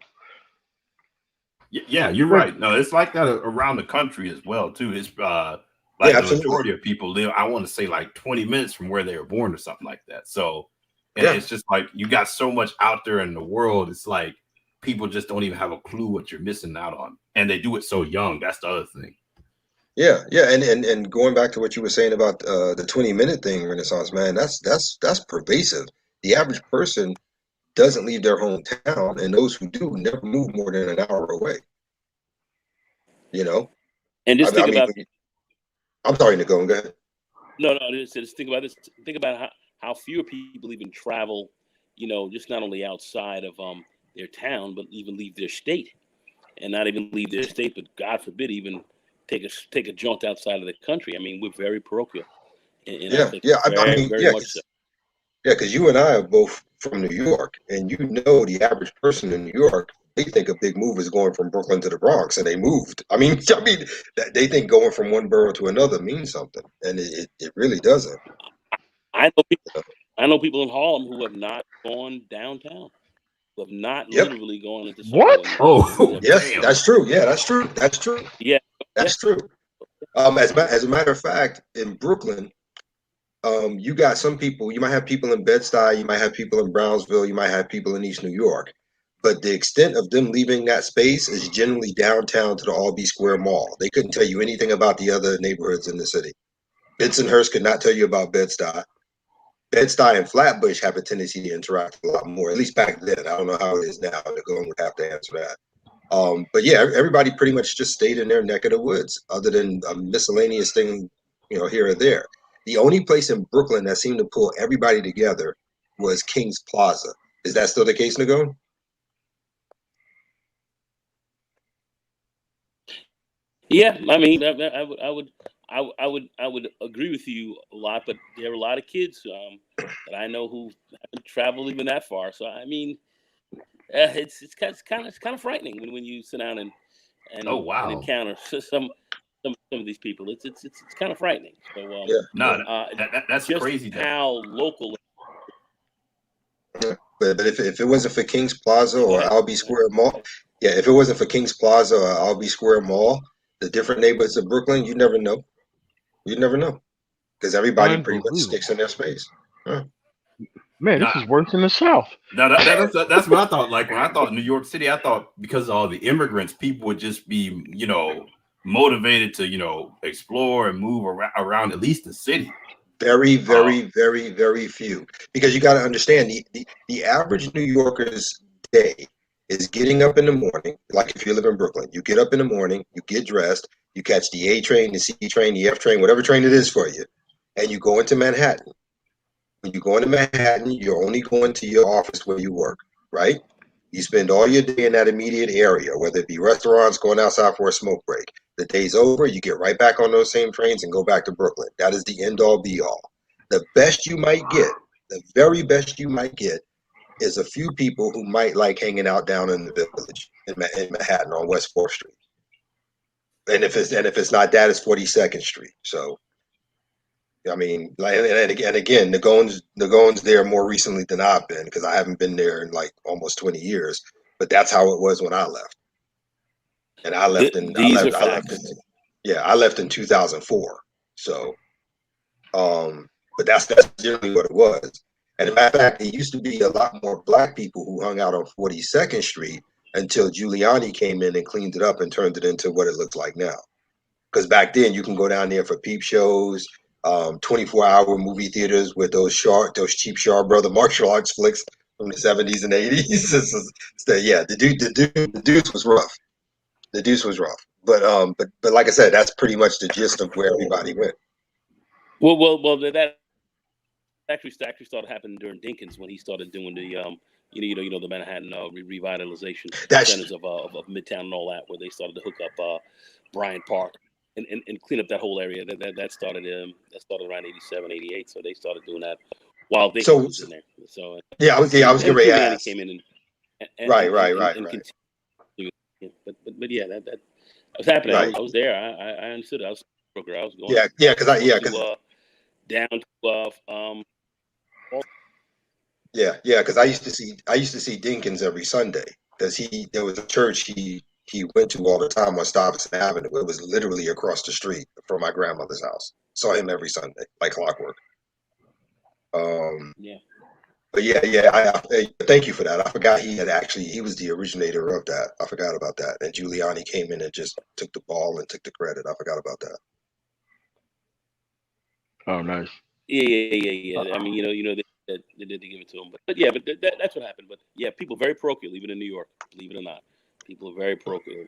Yeah, you're Like, right. No, it's like that around the country as well too. It's Yeah, like the absolutely. majority of people live, I want to say, like 20 minutes from where they were born or something like that. So Yeah. it's just like you got so much out there in the world. It's like people just don't even have a clue what you're missing out on, and they do it so young. That's the other thing. Yeah, yeah, and going back to what you were saying about the 20-minute thing, Renaissance man, that's pervasive. The average person doesn't leave their hometown, and those who do never move more than an hour away. You know, And just I think mean, about I'm sorry, Nicole, go ahead. no, just think about this. Think about how fewer people even travel. Just not only outside of their town, but even leave their state, and not even leave their state, but God forbid, even take a jaunt outside of the country. I mean, we're very parochial in our Yeah, thinking, yeah, I very, mean, very yeah, much so. because you and I are both from New York, and you know the average person in New York, they think a big move is going from Brooklyn to the Bronx, and they moved. I mean, they think going from one borough to another means something, and it really doesn't. I know people. I know people in Harlem who have not gone downtown, who have not Yep. literally gone into Soho what? and Oh, have Yes, damn. that's true. Yeah, that's true. That's true. yeah, yeah. That's true. As a matter of fact, in Brooklyn, you got some people. You might have people in Bed-Stuy, you might have people in Brownsville, you might have people in East New York. But the extent of them leaving that space is generally downtown to the Albee Square Mall. They couldn't tell you anything about the other neighborhoods in the city. Bensonhurst could not tell you about Bed-Stuy. Bed-Stuy and Flatbush have a tendency to interact a lot more, at least back then. I don't know how it is now. Nicole would have to answer that. But yeah, everybody pretty much just stayed in their neck of the woods, other than a miscellaneous thing, here or there. The only place in Brooklyn that seemed to pull everybody together was King's Plaza. Is that still the case, Nago? Yeah, I mean, I would agree with you a lot, but there are a lot of kids that I know who haven't traveled even that far. So I mean, it's kind of frightening when you sit down and Oh, and, and wow. encounter some of these people. It's kind of frightening. So Yeah, No, uh, that's just crazy. That how local. yeah. But if it wasn't for King's Plaza Go or ahead. Albee Square Mall, yeah, if it wasn't for King's Plaza or Albee Square Mall, the different neighborhoods of Brooklyn, you never know. You'd never know because everybody pretty much Unbelievable. sticks in their space. Huh. Man, this no, is worse in the South. no, that's what I thought. Like when I thought New York City, I thought because of all the immigrants, people would just be, motivated to, explore and move around at least the city. Very, Uh, very, very, very few. Because you got to understand the average New Yorker's day is getting up in the morning. Like if you live in Brooklyn, you get up in the morning, you get dressed, you catch the A train, the C train, the F train, whatever train it is for you, and you go into Manhattan. When you go into Manhattan, you're only going to your office where you work, right? You spend all your day in that immediate area, whether it be restaurants, going outside for a smoke break. The day's over, you get right back on those same trains and go back to Brooklyn. That is the end all be all. The best you might get, the very best you might get, is a few people who might like hanging out down in the village in Manhattan on West 4th Street. And if it's not that, it's 42nd Street. So I mean, like, and again, Nagone's there more recently than I've been because I haven't been there in like almost 20 years. But that's how it was when I left, and These are I left in facts. yeah, I left in 2004. So, but that's generally what it was. And as a matter of fact, it used to be a lot more black people who hung out on 42nd Street until Giuliani came in and cleaned it up and turned it into what it looks like now. Because back then you can go down there for peep shows, 24-hour movie theaters with those cheap Shaw Brother martial arts flicks from the 70s and 80s. Yeah, the Deuce was rough. The Deuce was rough. But like I said, that's pretty much the gist of where everybody went. Well. That actually started happening during Dinkins when he started doing the the Manhattan revitalization That's centers of Midtown and all that, where they started to hook up Bryant Park and clean up that whole area. That started around 87, 88. So they started doing that while Dinkins so was in there. So yeah, I was getting and ready to Giuliani ask. came in Right, and continued. Yeah, but yeah, that was happening. right. I was there. I understood it. I was a broker. I was going Yeah, because to down to because I used to see Dinkins every Sunday because there was a church he went to all the time on Stuyvesant Avenue. It was literally across the street from my grandmother's house. Saw him every Sunday, like clockwork. yeah. But yeah, thank you for that. I forgot he was the originator of that. I forgot about that. And Giuliani came in and just took the ball and took the credit. I forgot about that. Oh, nice. Yeah. I mean, they did give it to him, but yeah, but that's what happened. But yeah, people very parochial, even in New York, believe it or not. People are very parochial.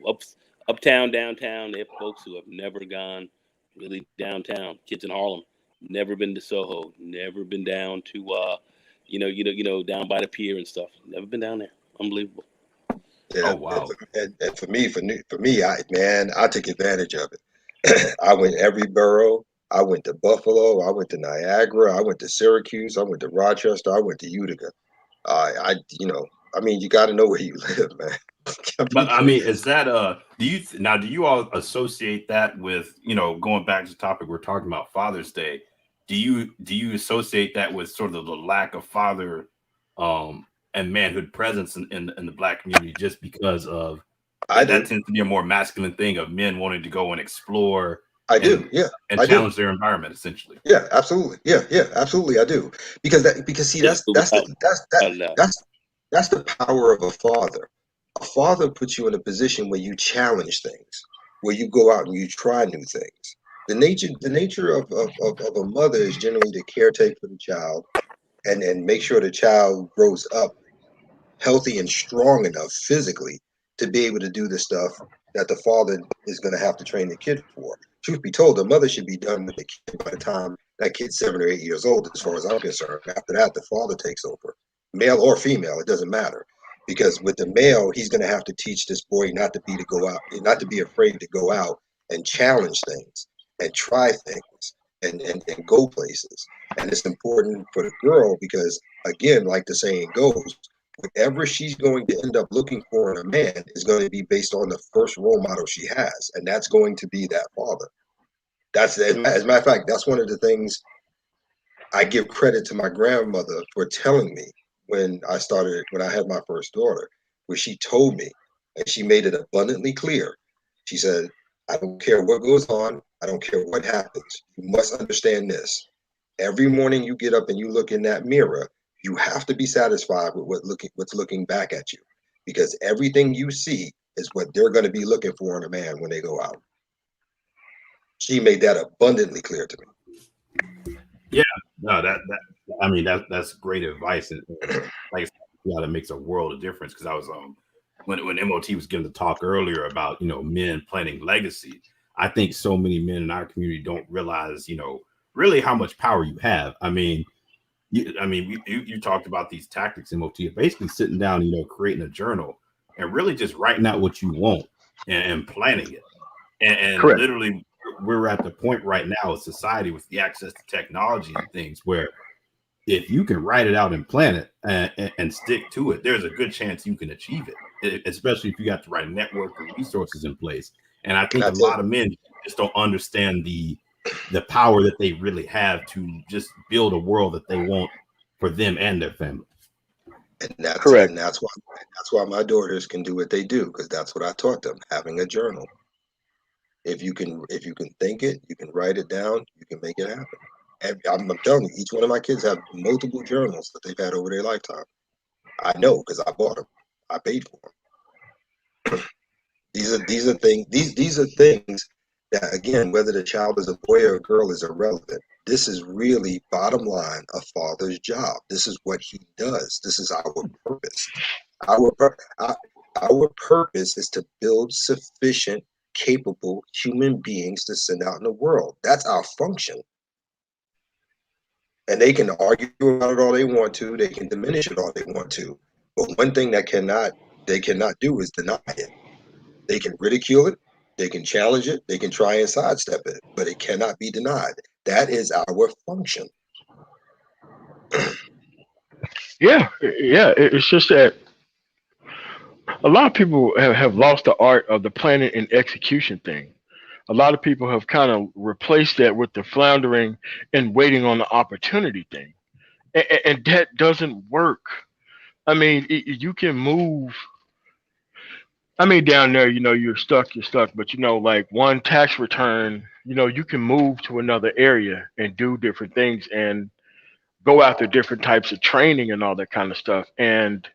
Uptown, downtown, they have folks who have never gone really downtown. Kids in Harlem, never been to Soho, never been down to down by the pier and stuff. Never been down there. Unbelievable. Yeah, Oh wow. and for me, I took advantage of it. I went every borough. I went to Buffalo. I went to Niagara. I went to Syracuse. I went to Rochester. I went to Utica. I mean, you got to know where you live, man. I But mean, I mean, is that do you all associate that with, going back to the topic we're talking about, Father's Day? Do you associate that with sort of the lack of father and manhood presence in the Black community, just because of I that do. tends to be a more masculine thing of men wanting to go and explore I and do. Yeah, and I do. challenge their environment, essentially? Yeah, absolutely. Yeah, absolutely. I do because see Yeah, without a doubt. that's the power of a father. A father puts you in a position where you challenge things, where you go out and you try new things. The nature of a mother is generally to caretake for the child and make sure the child grows up healthy and strong enough physically to be able to do the stuff that the father is going to have to train the kid for. Truth be told, the mother should be done with the kid by the time that kid's 7 or 8 years old, as far as I'm concerned. After that, the father takes over, male or female, it doesn't matter. Because with the male, he's going to have to teach this boy not to be afraid to go out and challenge things and try things and go places. And it's important for the girl because, again, like the saying goes, whatever she's going to end up looking for in a man is going to be based on the first role model she has, and that's going to be that father. As a matter of fact, that's one of the things I give credit to my grandmother for telling me when I had my first daughter, where she told me, and she made it abundantly clear. She said, I don't care what goes on, I don't care what happens. You must understand this. Every morning you get up and you look in that mirror, you have to be satisfied with what's looking back at you, because everything you see is what they're going to be looking for in a man when they go out. She made that abundantly clear to Yeah, no, that I mean that's great advice, and like I said, yeah, that makes a world of difference. Because I was when MOT was giving the talk earlier about men planting legacy. I think so many men in our community don't realize really how much power you have. I mean, you talked about these tactics, MOT, basically sitting down, creating a journal and really just writing out what you want and planning it, and Correct. literally we're at the point right now in society with the access to technology and things where if you can write it out and plan it and stick to it, there's a good chance you can achieve it, especially if you got the right network and resources in place. And I think a That's it. lot of men just don't understand the power that they really have to just build a world that they want for them and their family. And that's Correct. and that's why my daughters can do what they do, because that's what I taught them, having a journal. If you can think it, you can write it down, you can make it happen. And I'm telling you, each one of my kids have multiple journals that they've had over their lifetime. I know because I bought them. I paid for them. These are things that, again, whether the child is a boy or a girl is irrelevant. This is really, bottom line, a father's job. This is what he does. This is our purpose. Our our purpose is to build sufficient, capable human beings to send out in the world. That's our function. And they can argue about it all they want to. They can diminish it all they want to. But one thing that they cannot do is deny it. They can ridicule it, they can challenge it, they can try and sidestep it, but it cannot be denied. That is our function. Yeah. It's just that a lot of people have lost the art of the planning and execution thing. A lot of people have kind of replaced that with the floundering and waiting on the opportunity thing. And that doesn't work. I mean, you can move. I mean, down there, you're stuck. But like one tax return, you can move to another area and do different things and go after different types of training and all that kind of stuff. And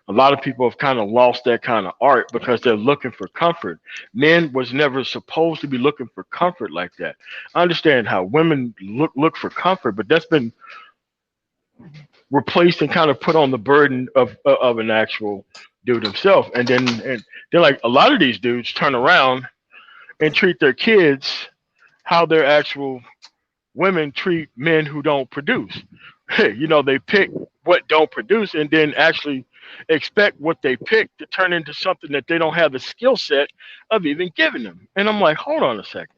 a lot of people have kind of lost that kind of art because they're looking for comfort. Men was never supposed to be looking for comfort like that. I understand how women look for comfort, but that's been replaced and kind of put on the burden of an actual dude himself. And then like a lot of these dudes turn around and treat their kids how their actual women treat men who don't produce. They pick what don't produce and then actually expect what they pick to turn into something that they don't have the skill set of even giving them. And I'm like, hold on a second.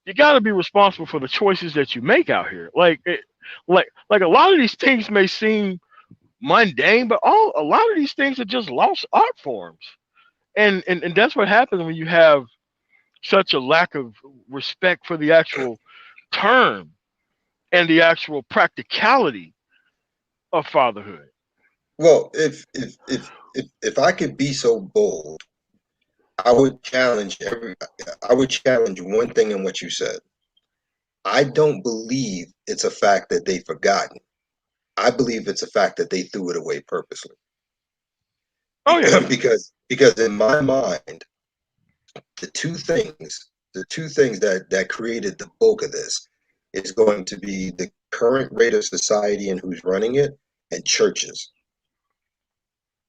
You got to be responsible for the choices that you make out here. Like a lot of these things may seem mundane, but a lot of these things are just lost art forms. And that's what happens when you have such a lack of respect for the actual term and the actual practicality of fatherhood. Well, if I could be so bold, I would challenge one thing in what you said. I don't believe it's a fact that they've forgotten. I believe it's a fact that they threw it away purposely. Oh yeah. Because in my mind, the two things that created the bulk of this is going to be the current rate of society and who's running it, and churches.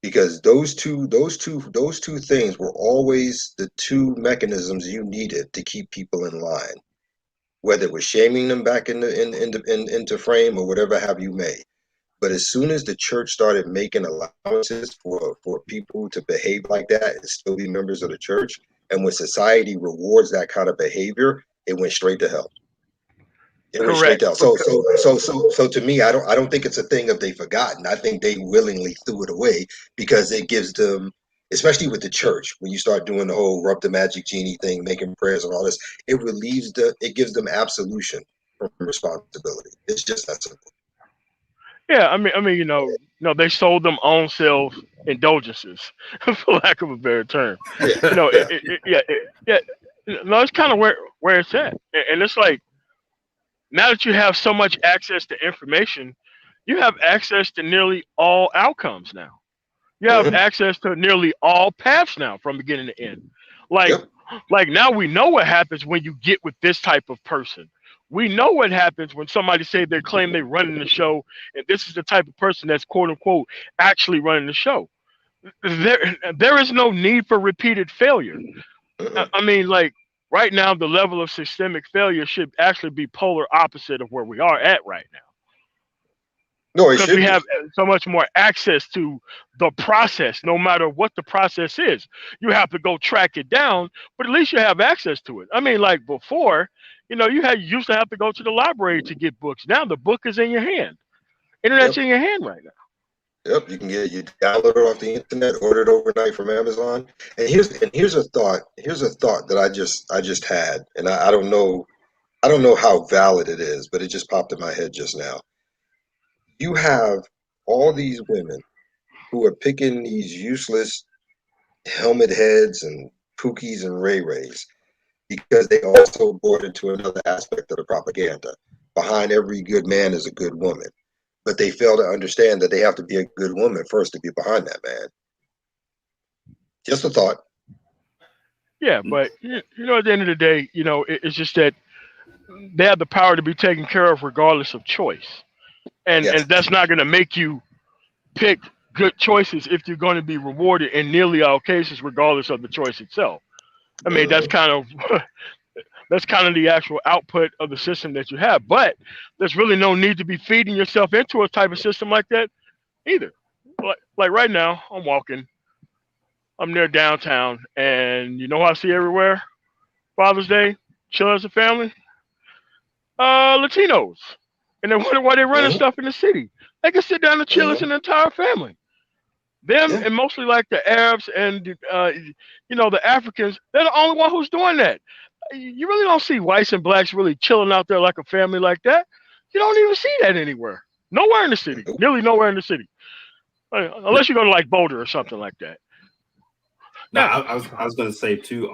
Because those two things were always the two mechanisms you needed to keep people in line, whether it was shaming them back into frame or whatever have you may. But as soon as the church started making allowances for people to behave like that and still be members of the church, and when society rewards that kind of behavior, it went straight to hell. It went straight Correct. to hell. So to me, I don't think it's a thing of they forgotten. I think they willingly threw it away because it gives them, especially with the church, when you start doing the whole rub the magic genie thing, making prayers and all this, it gives them absolution from responsibility. It's just that simple. Yeah, I mean, no, they sold them own self indulgences, for lack of a better term. Yeah, yeah, Yeah. No, it's kind of where it's at, and it's like now that you have so much access to information, you have access to nearly all outcomes now. You have hmm access to nearly all paths now from beginning to end. Like yep, like now we know what happens when you get with this type of person. We know what happens when somebody say they claim they running the show and this is the type of person that's quote unquote actually running the show. There is no need for repeated failure. hmm I mean, like right now the level of systemic failure should actually be polar opposite of where we are at right now no, it because we should have be. so much more access to the process no matter what the process is. You have to go track it down, but at least you have access to it. I mean, like before, you used to have to go to the library to get books. Now the book is in your hand. Internet's Yep, in your hand right now. yep. You download it off the internet, order it overnight from Amazon. And here's a thought. Here's a thought that I just had, and I don't know how valid it is, but it just popped in my head just now. You have all these women who are picking these useless helmet heads and Pookies and Ray Rays because they also bought into another aspect of the propaganda. Behind every good man is a good woman. But they fail to understand that they have to be a good woman first to be behind that man. Just a thought. Yeah, but at the end of the day, it's just that they have the power to be taken care of regardless of choice, and Yes. that's not going to make you pick good choices if you're going to be rewarded in nearly all cases, regardless of the choice itself. I mean, that's hmm kind of that's kind of the actual output of the system that you have. But there's really no need to be feeding yourself into a type of system like that either. like right now, I'm walking. I'm near downtown, and you know what I see everywhere? Father's Day, chill as a family. Latinos, and they wonder why they running Mhm. stuff in the city. They can sit down and chill as Mhm. an entire family. Them Yeah. and mostly like the Arabs and the Africans. They're the only one who's doing that. You really don't see whites and blacks really chilling out there like a family like that. You don't even see that anywhere. Nowhere in the city. Nope. Nearly nowhere in the city. No, Unless you go to like Boulder or something like that. no, Yeah. I was gonna say too,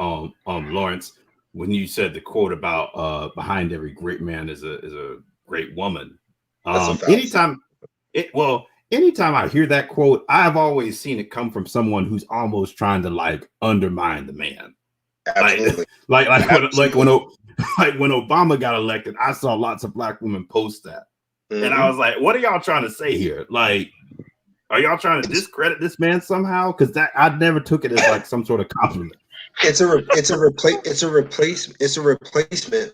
Lawrence, when you said the quote about behind every great man is a great woman. That's a fallacy. Anytime anytime I hear that quote, I've always seen it come from someone who's almost trying to like undermine the man. Like Absolutely. like when Absolutely. like when Obama got elected, I saw lots of black women post that. And I Hmm. was like, what are y'all trying to say here? Like, are y'all trying to discredit this man somehow? Because that I never took it as like some sort of compliment. It's a replacement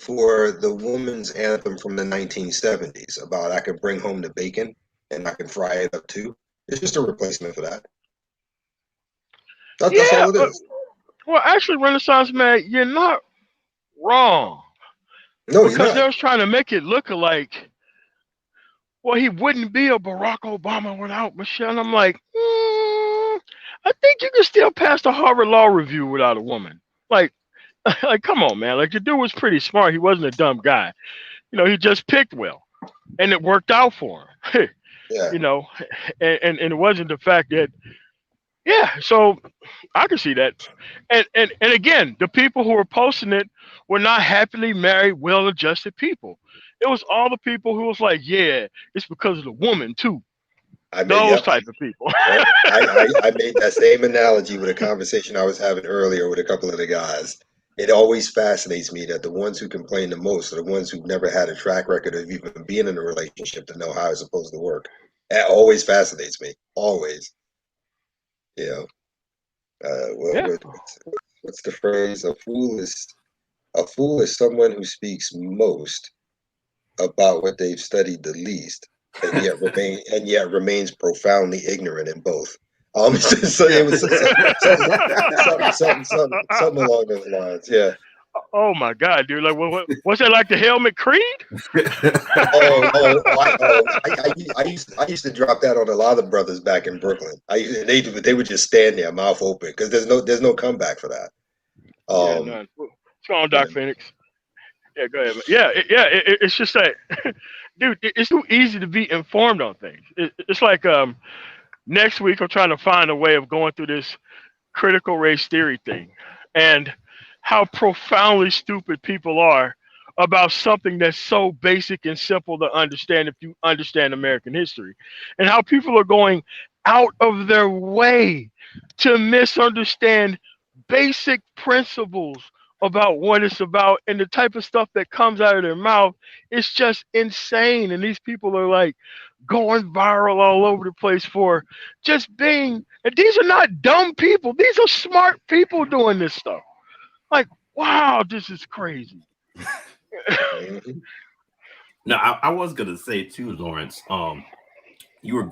for the woman's anthem from the 1970s about I can bring home the bacon and I can fry it up too. It's just a replacement for that. That's Yeah. all it is. Well, actually, Renaissance man, you're not wrong No, you're because they not. was trying to make it look like, well, he wouldn't be a Barack Obama without Michelle. And I'm like, I think you can still pass the Harvard Law Review without a woman. Like, like, come on, man. Like, the dude was pretty smart. He wasn't a dumb guy. He just picked well, and it worked out for him. Yeah. you know, and it wasn't the fact that, yeah. So I can see that. And again, the people who were posting it were not happily married, well-adjusted people. It was all the people who was like, yeah, it's because of the woman too. I made Those yep. type of people. Yep. I made that same analogy with a conversation I was having earlier with a couple of the guys. It always fascinates me that the ones who complain the most are the ones who've never had a track record of even being in a relationship to know how it's supposed to work. That always fascinates me. Always. You know, Yeah. what's the phrase? A fool is someone who speaks most about what they've studied the least, and yet remains profoundly ignorant in both. So it Yeah. was something along those lines. Yeah. Oh my God, dude! Like, what's that like the Helmet Creed? I used to drop that on a lot of brothers back in Brooklyn. They would just stand there, mouth open, because there's no comeback for that. Yeah, Um, none. What's going on, yeah. Doc Phoenix? Yeah, go ahead. Man. Yeah, it's just that, dude. It's too easy to be informed on things. It's like next week I'm trying to find a way of going through this critical race theory thing, and how profoundly stupid people are about something that's so basic and simple to understand if you understand American history, and how people are going out of their way to misunderstand basic principles about what it's about, and the type of stuff that comes out of their mouth is just insane. And these people are like going viral all over the place for just being, and these are not dumb people, these are smart people doing this stuff. Like, wow, this is crazy. Mhm. No, I was gonna say too, Lawrence. You were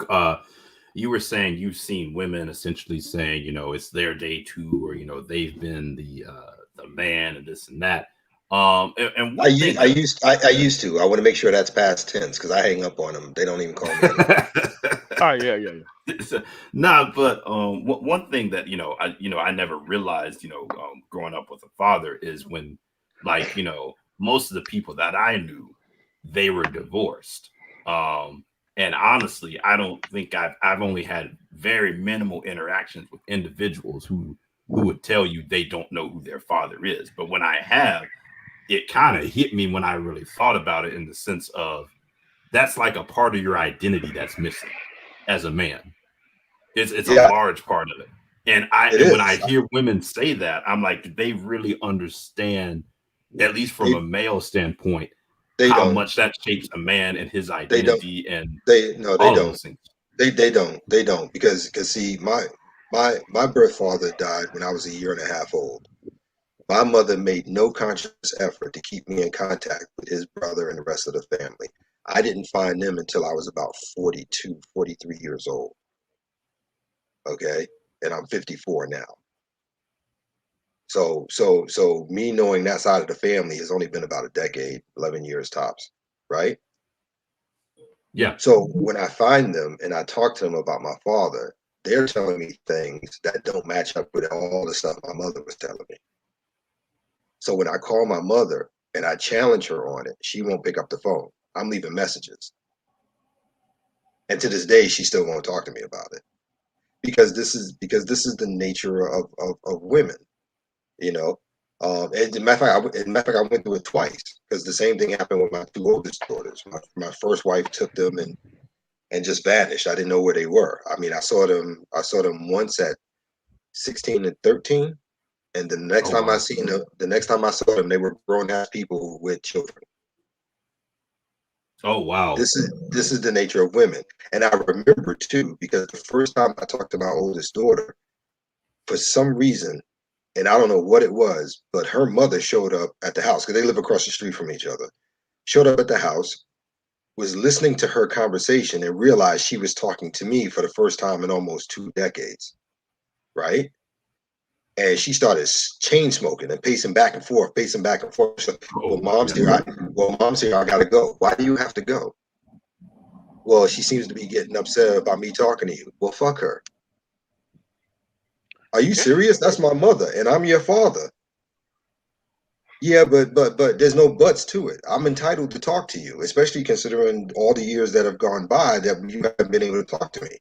you were saying you've seen women essentially saying, it's their day too, or they've been the man and this and that. And I one used, thing I that used, I, I used to. I want to make sure that's past tense because I hang up on them. They don't even call me anymore. Oh yeah, yeah, yeah. Nah, but one thing that I never realized, growing up with a father is when, like, most of the people that I knew, they were divorced. And honestly, I don't think I've only had very minimal interactions with individuals who would tell you they don't know who their father is. But when I have, it kind of hit me when I really thought about it, in the sense of that's like a part of your identity that's missing as a man. It's a Yeah, large part of it. And it when I is. hear women say that, I'm like, do they really understand, at least from a They male standpoint, they how don't. much that shapes a man and his They don't. identity and They no. They all of don't. those things? They don't because see my birth father died when I was a year and a half old. My mother made no conscious effort to keep me in contact with his brother and the rest of the family. I didn't find them until I was about 42, 43 years old. Okay, and I'm 54 now. So me knowing that side of the family has only been about a decade, 11 years tops, right? Yeah. So when I find them and I talk to them about my father, they're telling me things that don't match up with all the stuff my mother was telling me. So when I call my mother and I challenge her on it, she won't pick up the phone. I'm leaving messages. And to this day, she still won't talk to me about it. Because this is the nature of women, you know. As a matter of fact, I went through it twice because the same thing happened with my two oldest daughters. My first wife took them and just vanished. I didn't know where they were. I mean, I saw them once at 16 and 13, and the next Oh time I wow. seen them, the next time I saw them, they were grown ass people with children. Oh wow. This is the nature of women, and I remember too because the first time I talked to my oldest daughter, for some reason, and I don't know what it was, but her mother showed up at the house because they live across the street from each other. Showed up at the house, was listening to her conversation, and realized she was talking to me for the first time in almost 2 decades, right? And she started chain smoking and pacing back and forth, pacing back and forth. She's like, Oh mom's yeah. here. Mom's here. I gotta go. Why do you have to go? Well, she seems to be getting upset about me talking to you. Well, fuck her. Are you Yeah. serious? That's my mother, and I'm your father. Yeah, but there's no buts to it. I'm entitled to talk to you, especially considering all the years that have gone by that you haven't been able to talk to me.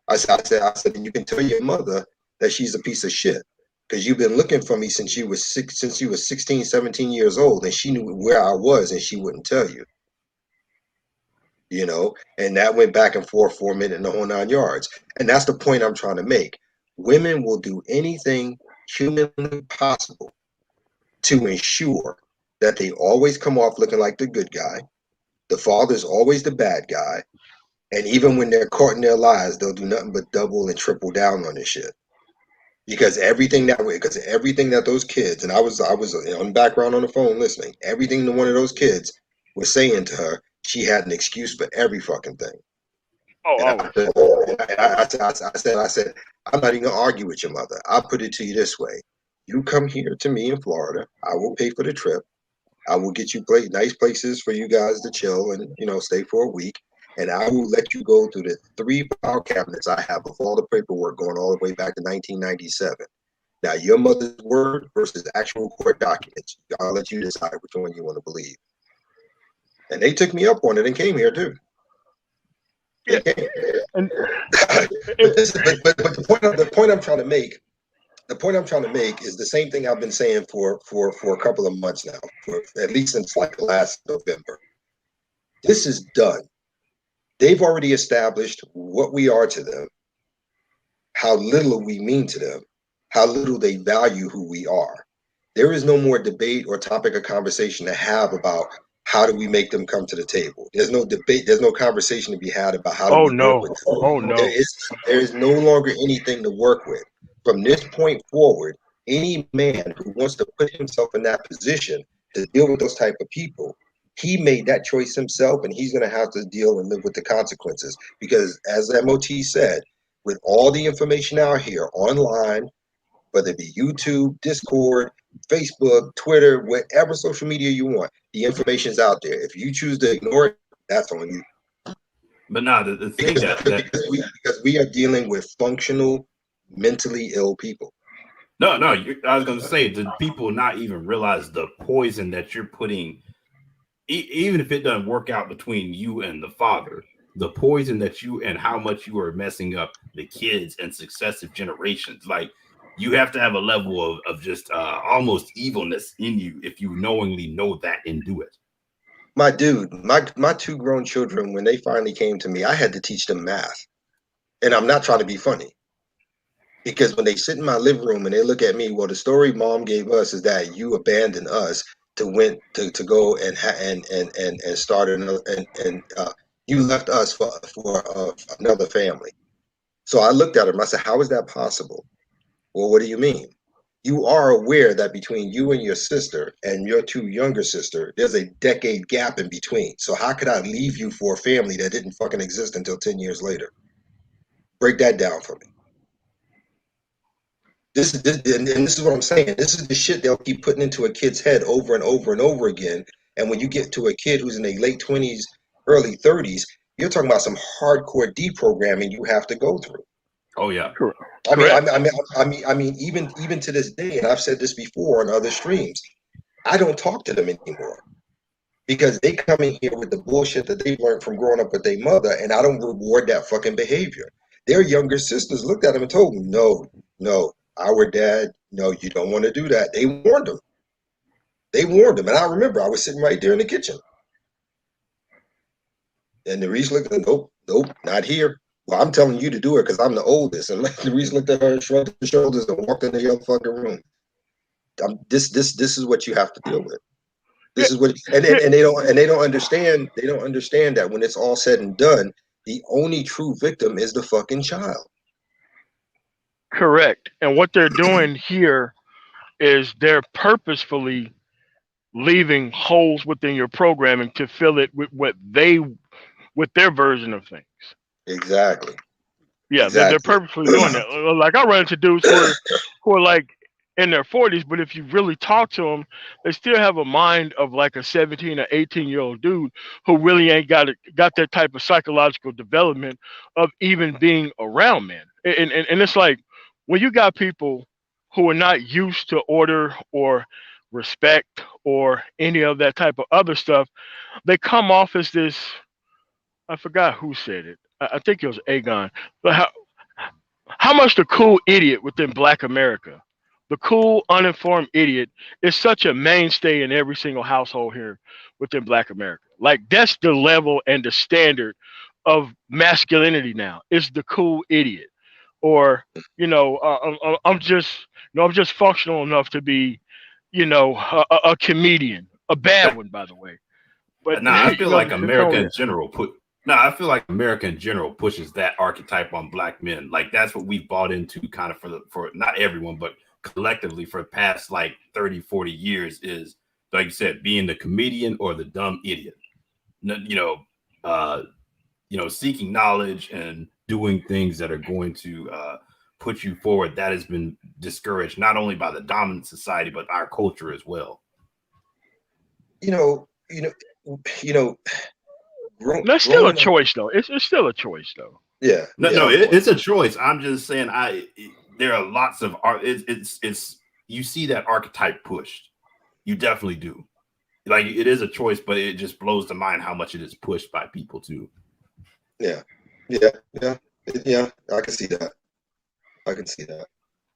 I said, and you can tell your mother that she's a piece of shit because you've been looking for me since you was 16, 17 years old, and she knew where I was, and she wouldn't tell you, you know. And that went back and forth for a minute in the whole 9 yards. And that's the point I'm trying to make. Women will do anything humanly possible to ensure that they always come off looking like the good guy. The father's always the bad guy. And even when they're caught in their lies, they'll do nothing but double and triple down on this shit. Because everything that those kids, and I was on background on the phone listening, everything that one of those kids was saying to her, she had an excuse for every fucking thing. Oh, And always. I said, I'm not even gonna argue with your mother. I'll put it to you this way: you come here to me in Florida, I will pay for the trip. I will get you nice places for you guys to chill and stay for a week. And I will let you go through the 3 file cabinets I have of all the paperwork going all the way back to 1997. Now, your mother's word versus actual court documents. I'll let you decide which one you want to believe. And they took me up on it and came here too. Yeah. They came. And But the point I'm trying to make. The point I'm trying to make is the same thing I've been saying for a couple of months now, for at least since like last November. This is done. They've already established what we are to them, how little we mean to them, how little they value who we are. There is no more debate or topic of conversation to have about how do we make them come to the table. There's no debate, there's no conversation to be had about how do oh we work no. with them. Oh There no. is there is no longer anything to work with. From this point forward, any man who wants to put himself in that position to deal with those type of people, he made that choice himself, and he's going to have to deal and live with the consequences. Because as MOT said, with all the information out here online, whether it be YouTube, Discord, Facebook, Twitter, whatever social media you want, the information's out there. If you choose to ignore it, that's on you. But now the thing Because that because we are dealing with functional, mentally ill people. no, I was going to say, do people not even realize the poison that you're putting, even if it doesn't work out between you and the father, the poison that you and how much you are messing up the kids and successive generations. Like, you have to have a level of just almost evilness in you if you knowingly know that and do it. My dude, my two grown children, when they finally came to me, I had to teach them math. And I'm not trying to be funny. Because when they sit in my living room and they look at me, well, the story mom gave us is that you abandoned us to go and start another and you left us for another family. So I looked at him. I said, "How is that possible?" Well, what do you mean? You are aware that between you and your sister and your two younger sister, there's a decade gap in between. So how could I leave you for a family that didn't fucking exist until 10 years later? Break that down for me. This is and this is what I'm saying. This is the shit they'll keep putting into a kid's head over and over and over again. And when you get to a kid who's in their late 20s, early 30s, you're talking about some hardcore deprogramming you have to go through. Oh yeah. I mean, even to this day, and I've said this before on other streams, I don't talk to them anymore because they come in here with the bullshit that they've learned from growing up with their mother, and I don't reward that fucking behavior. Their younger sisters looked at them and told them, no, our dad, no, you don't want to do that. They warned them. And I remember I was sitting right there in the kitchen. And the Reese looked at them, nope, not here. Well, I'm telling you to do it because I'm the oldest. And the Reese looked at her and shrugged her shoulders and walked in the other fucking room. This is what you have to deal with. This is what, and they don't understand. They don't understand that when it's all said and done, the only true victim is the fucking child. Correct. And what they're doing here is they're purposefully leaving holes within your programming to fill it with with their version of things. Exactly. Yeah, exactly. They're purposefully doing that. Like I run into dudes who are like in their 40s, but if you really talk to them, they still have a mind of like a 17 or 18-year-old dude who really ain't got that type of psychological development of even being around men. And it's like when you got people who are not used to order or respect or any of that type of other stuff, they come off as this. I forgot who said it. I think it was Aegon. But how much the cool idiot within Black America, the cool uninformed idiot, is such a mainstay in every single household here within Black America. Like that's the level and the standard of masculinity now. Is the cool idiot, or I'm just functional enough to be, a comedian, a bad one, by the way. But no, I feel like America in general pushes that archetype on Black men. Like that's what we bought into kind of for not everyone, but collectively for the past like 30, 40 years is, like you said, being the comedian or the dumb idiot. Seeking knowledge and doing things that are going to put you forward. That has been discouraged not only by the dominant society, but our culture as well. That's still a choice, though. It's still a choice, though. Yeah. It's a choice. I'm just saying, there are lots of art. It's you see that archetype pushed. You definitely do. Like it is a choice, but it just blows the mind how much it is pushed by people too. Yeah. I can see that.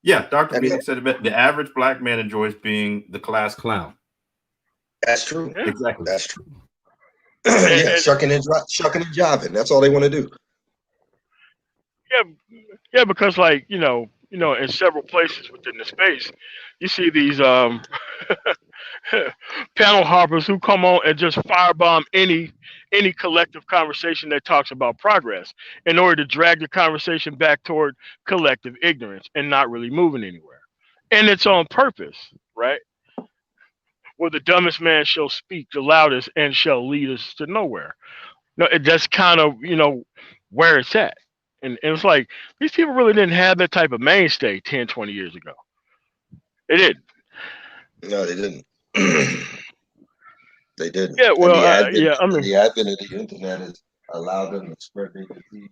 Yeah, Dr. Phoenix said it. The average Black man enjoys being the class clown. That's true. Yeah. Exactly. That's true. Shucking and jiving. That's all they want to do. Yeah, because like in several places within the space, you see these panel hoppers who come on and just firebomb any collective conversation that talks about progress in order to drag the conversation back toward collective ignorance and not really moving anywhere. And it's on purpose, right? Where the dumbest man shall speak the loudest and shall lead us to nowhere. No, that's kind of where it's at. And it's like these people really didn't have that type of mainstay 10, 20 years ago. They didn't. No, they didn't. They didn't. Yeah, well, the advent of the internet has allowed them to spread their disease.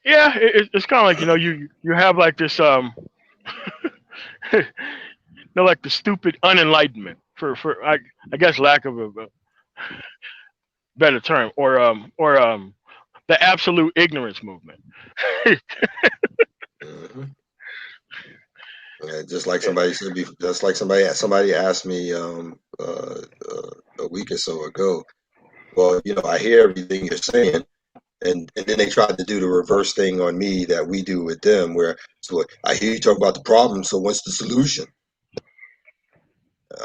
Yeah, it's kind of like you have like this like the stupid unenlightenment for I guess lack of a better term, or the absolute ignorance movement. Mm-hmm. Just like somebody said, somebody asked me a week or so ago. Well, I hear everything you're saying, and then they tried to do the reverse thing on me that we do with them, where so I hear you talk about the problem. So what's the solution?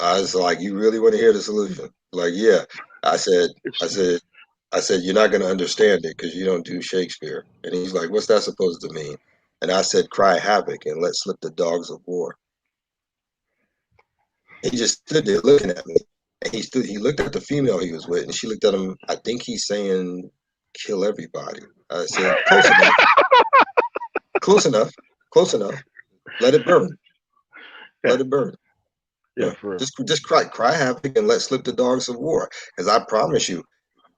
I was like, you really want to hear the solution? Like, yeah. I said, you're not going to understand it because you don't do Shakespeare. And he's like, what's that supposed to mean? And I said, cry havoc and let slip the dogs of war. He just stood there looking at me. And he looked at the female he was with, and she looked at him. I think he's saying, kill everybody. I said, close enough. Close enough. Let it burn. Yeah, Let it burn. yeah, for real. Just cry havoc and let slip the dogs of war. Because I promise you,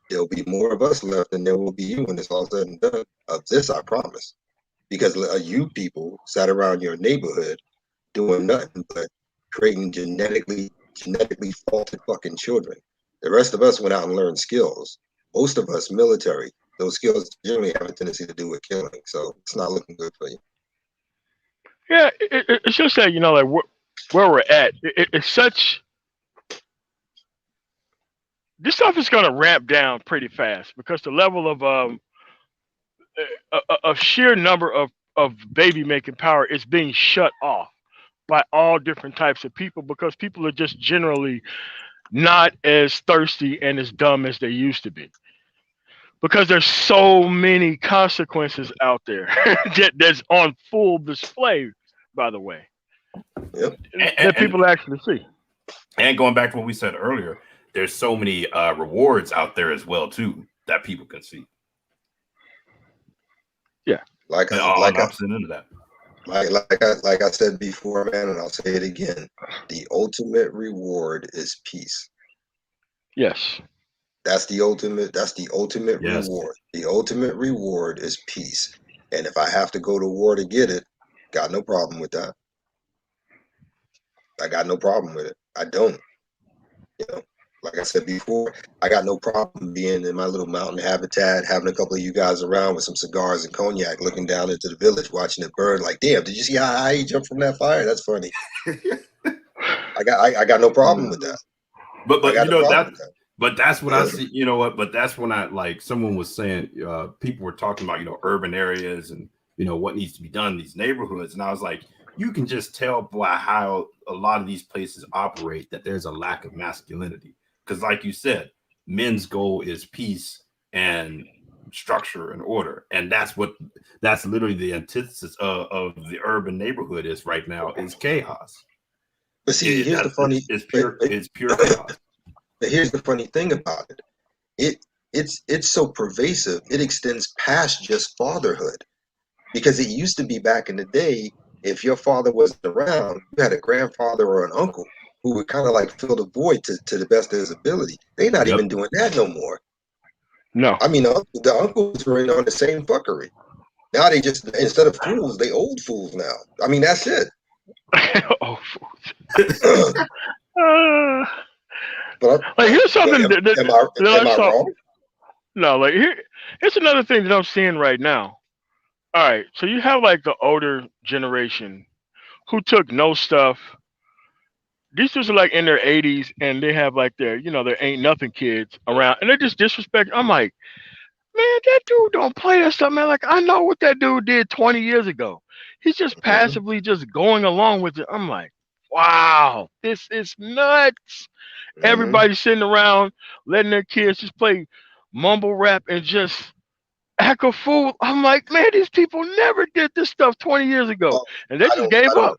there'll be more of us left than there will be you when it's all said and done. Of this, I promise. Because you people sat around your neighborhood doing nothing but creating genetically faulted fucking children. The rest of us went out and learned skills. Most of us military. Those skills generally have a tendency to do with killing. So it's not looking good for you. Yeah, it's just that like where we're at. It's such. This stuff is going to ramp down pretty fast because the level of sheer number of baby making power is being shut off by all different types of people because people are just generally not as thirsty and as dumb as they used to be because there's so many consequences out there that's on full display, by the way, Yep. that people actually see. And going back to what we said earlier, there's so many rewards out there as well too that people can see. Yeah, Like on like the opposite end of that. like I said before, man, and I'll say it again. The ultimate reward is peace. yes. That's the ultimate. That's the ultimate Yes. reward. The ultimate reward is peace. And if I have to go to war to get it, got no problem with that. I got no problem with it. I don't. You know, like I said before, I got no problem being in my little mountain habitat, having a couple of you guys around with some cigars and cognac, looking down into the village, watching it burn. Like, damn, did you see how high he jumped from that fire? That's funny. I got no problem with that. But I got no problem with that. But that's what I see. You know what? But that's when I like someone was saying, people were talking about urban areas and what needs to be done in these neighborhoods, and I was like, you can just tell by how a lot of these places operate that there's a lack of masculinity. Because, like you said, men's goal is peace and structure and order, and that's literally the antithesis of the urban neighborhood is right now is chaos. But see, here's the funny. It's pure chaos. But here's the funny thing about it. It's so pervasive. It extends past just fatherhood, because it used to be back in the day. If your father wasn't around, you had a grandfather or an uncle who would kind of like fill the void to the best of his ability. They're not even doing that no more. No. I mean, the uncles are in on the same fuckery. Now they just, instead of fools, they old fools now. I mean, that's it. Oh, fools. But like here's something am I wrong? No, like here's another thing that I'm seeing right now. All right, so you have like the older generation who took no stuff. These dudes are like in their 80s and they have like their ain't nothing kids around and they're just disrespecting. I'm like, man, that dude don't play that stuff, man. Like I know what that dude did 20 years ago. He's just passively just going along with it. I'm like, wow, this is nuts. Everybody sitting around letting their kids just play mumble rap and just act a fool. I'm like, man, these people never did this stuff 20 years ago, and they just gave up.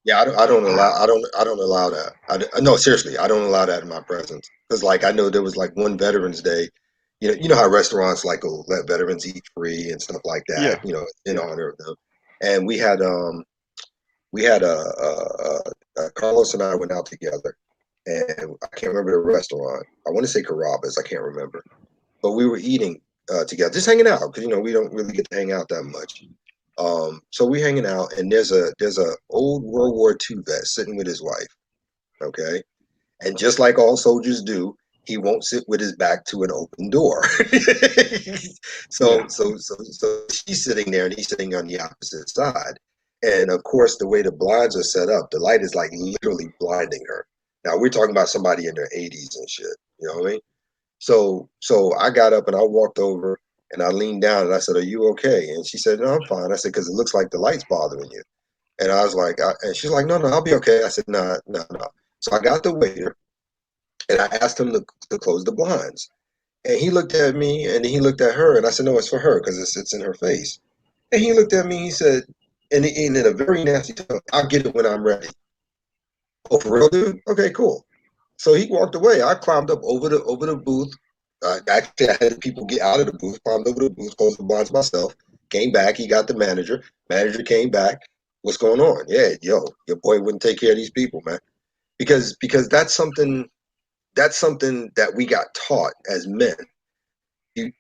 Yeah, I don't allow that. No, seriously, I don't allow that in my presence. Because like I know there was like one Veterans Day. You know how restaurants like will let veterans eat free and stuff like that. Yeah. In honor of them. And we had Carlos and I went out together, and I can't remember the restaurant. I want to say Carrabba's. I can't remember, but we were eating together, just hanging out because we don't really get to hang out that much. So we're hanging out, and there's a old World War II vet sitting with his wife. Okay, and just like all soldiers do, he won't sit with his back to an open door. So she's sitting there, and he's sitting on the opposite side. And of course, the way the blinds are set up, the light is like literally blinding her. Now we're talking about somebody in their 80s and shit. You know what I mean? So I got up and I walked over and I leaned down and I said, "Are you okay?" And she said, "No, I'm fine." I said, "Because it looks like the light's bothering you." And I was like, and she's like, "No, I'll be okay." I said, "No, no, no." So I got the waiter and I asked him to close the blinds. And he looked at me and he looked at her and I said, "No, it's for her because it's in her face." And he looked at me and he said, and in a very nasty tone, "I'll get it when I'm ready." "Oh, for real, dude? Okay, cool." So he walked away. I climbed up over the booth. Actually, I had people get out of the booth, climbed over the booth, closed the blinds myself, came back. He got the manager. Manager came back. What's going on? Yeah, yo, your boy wouldn't take care of these people, man. Because that's something that we got taught as men. You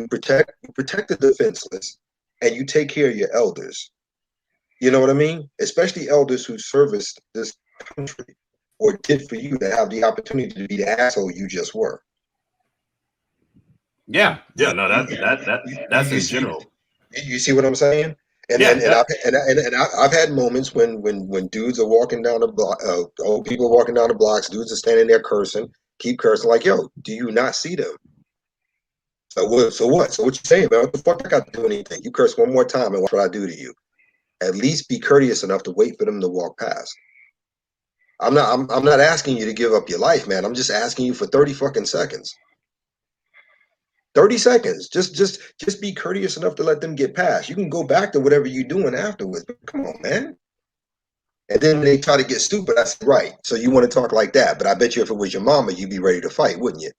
protect the defenseless, and you take care of your elders. You know what I mean? Especially elders who serviced this country or did for you to have the opportunity to be the asshole you just were. Yeah, no, that's You in see, general. you see what I'm saying? And Yeah, I've had moments when dudes are walking down the block, old people walking down the blocks, dudes are standing there cursing, keep cursing, like, yo, do you not see them? So what? So what? So what you saying, man? What the fuck I got to do anything? You curse one more time, and watch what I do to you. At least be courteous enough to wait for them to walk past. I'm not asking you to give up your life, man. I'm just asking you for 30 fucking seconds. 30 seconds. Just be courteous enough to let them get past. You can go back to whatever you're doing afterwards. But come on, man. And then they try to get stupid. I said, right. So you want to talk like that, but I bet you if it was your mama, you'd be ready to fight, wouldn't you?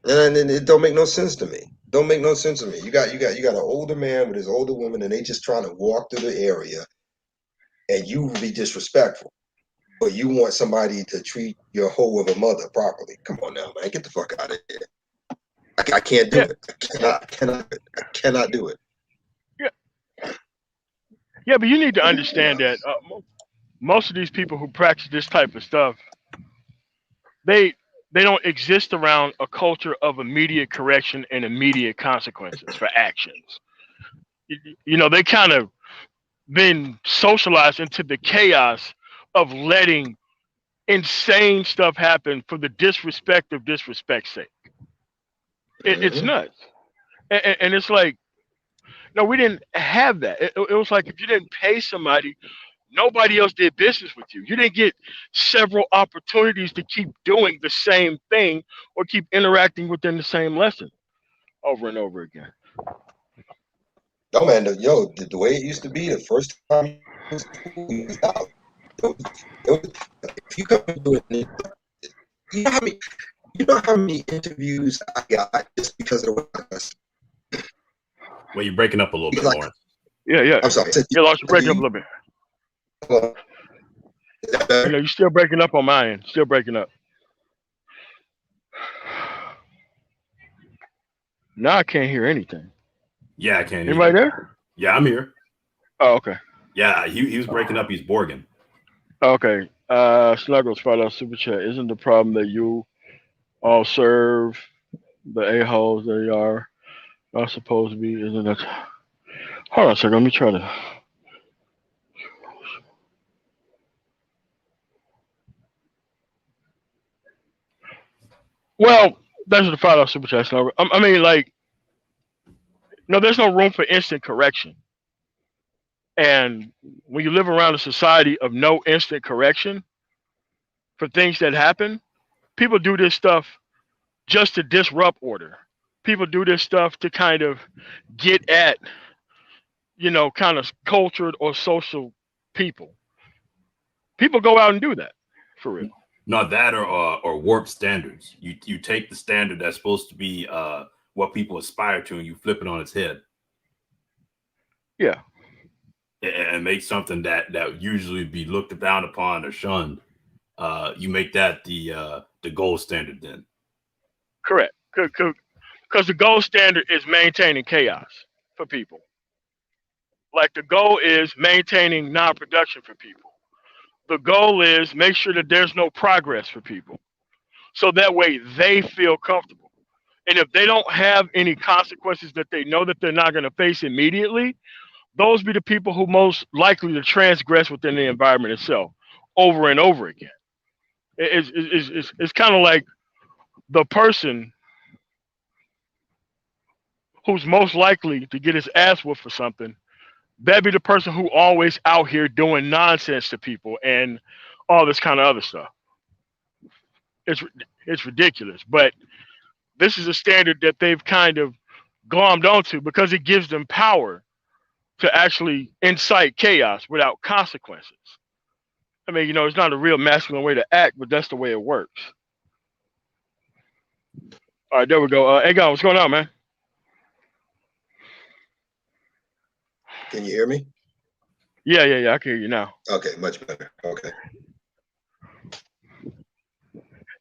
And it don't make no sense to me. Don't make no sense to me. You got an older man with his older woman, and they just trying to walk through the area, and you will be disrespectful. But you want somebody to treat your hoe of a mother properly. Come on now, man. Get the fuck out of here. I can't do Yeah, it. I cannot do it. yeah, yeah. But you need to understand that most of these people who practice this type of stuff, they they don't exist around a culture of immediate correction and immediate consequences for actions. They kind of been socialized into the chaos of letting insane stuff happen for the disrespect of disrespect's sake. It's Mm-hmm. nuts, and it's like, no, we didn't have that. It was like if you didn't pay somebody, nobody else did business with you. You didn't get several opportunities to keep doing the same thing or keep interacting within the same lesson over and over again. No man, the way it used to be, the first time you was in school, you was out. If you come into it, you know how many interviews I got just because of the way I dressed? well, you're breaking up a little bit, Like, Lawrence. Yeah, yeah. I'm sorry. I said, Yeah, Lars, you're do breaking up a you? little bit. Is that better? You're still breaking up on my end. Still breaking up. Now I can't hear anything. Yeah, I can't Anybody either. there? Yeah, I'm here. Oh, okay. Yeah, he was breaking up. He's Borgin. Okay. Snuggles, $5 super chat. Isn't the problem that you all serve the a-holes they are not supposed to be? Isn't that? Hold on a second. Let me try to. Well, that's the $5 super chat. Snuggles. I mean, like, no, there's no room for instant correction. And when you live around a society of no instant correction for things that happen, people do this stuff just to disrupt order. People do this stuff to kind of get at, kind of cultured or social people. People go out and do that for real. Not that or warped standards. You take the standard that's supposed to be what people aspire to, and you flip it on its head. Yeah. And make something that usually be looked down upon or shunned. You make that the gold standard then. Correct. Because the gold standard is maintaining chaos for people. Like the goal is maintaining non-production for people. The goal is make sure that there's no progress for people. So that way they feel comfortable. And if they don't have any consequences that they know that they're not going to face immediately, those be the people who most likely to transgress within the environment itself over and over again. It's kind of like the person who's most likely to get his ass whooped for something. That'd be the person who always out here doing nonsense to people and all this kind of other stuff. It's it's ridiculous, but this is a standard that they've kind of glommed onto because it gives them power to actually incite chaos without consequences. I mean, it's not a real masculine way to act, but that's the way it works. All right, there we go. Hey, what's going on, man? Can you hear me? Yeah. I can hear you now. Okay, much better. Okay.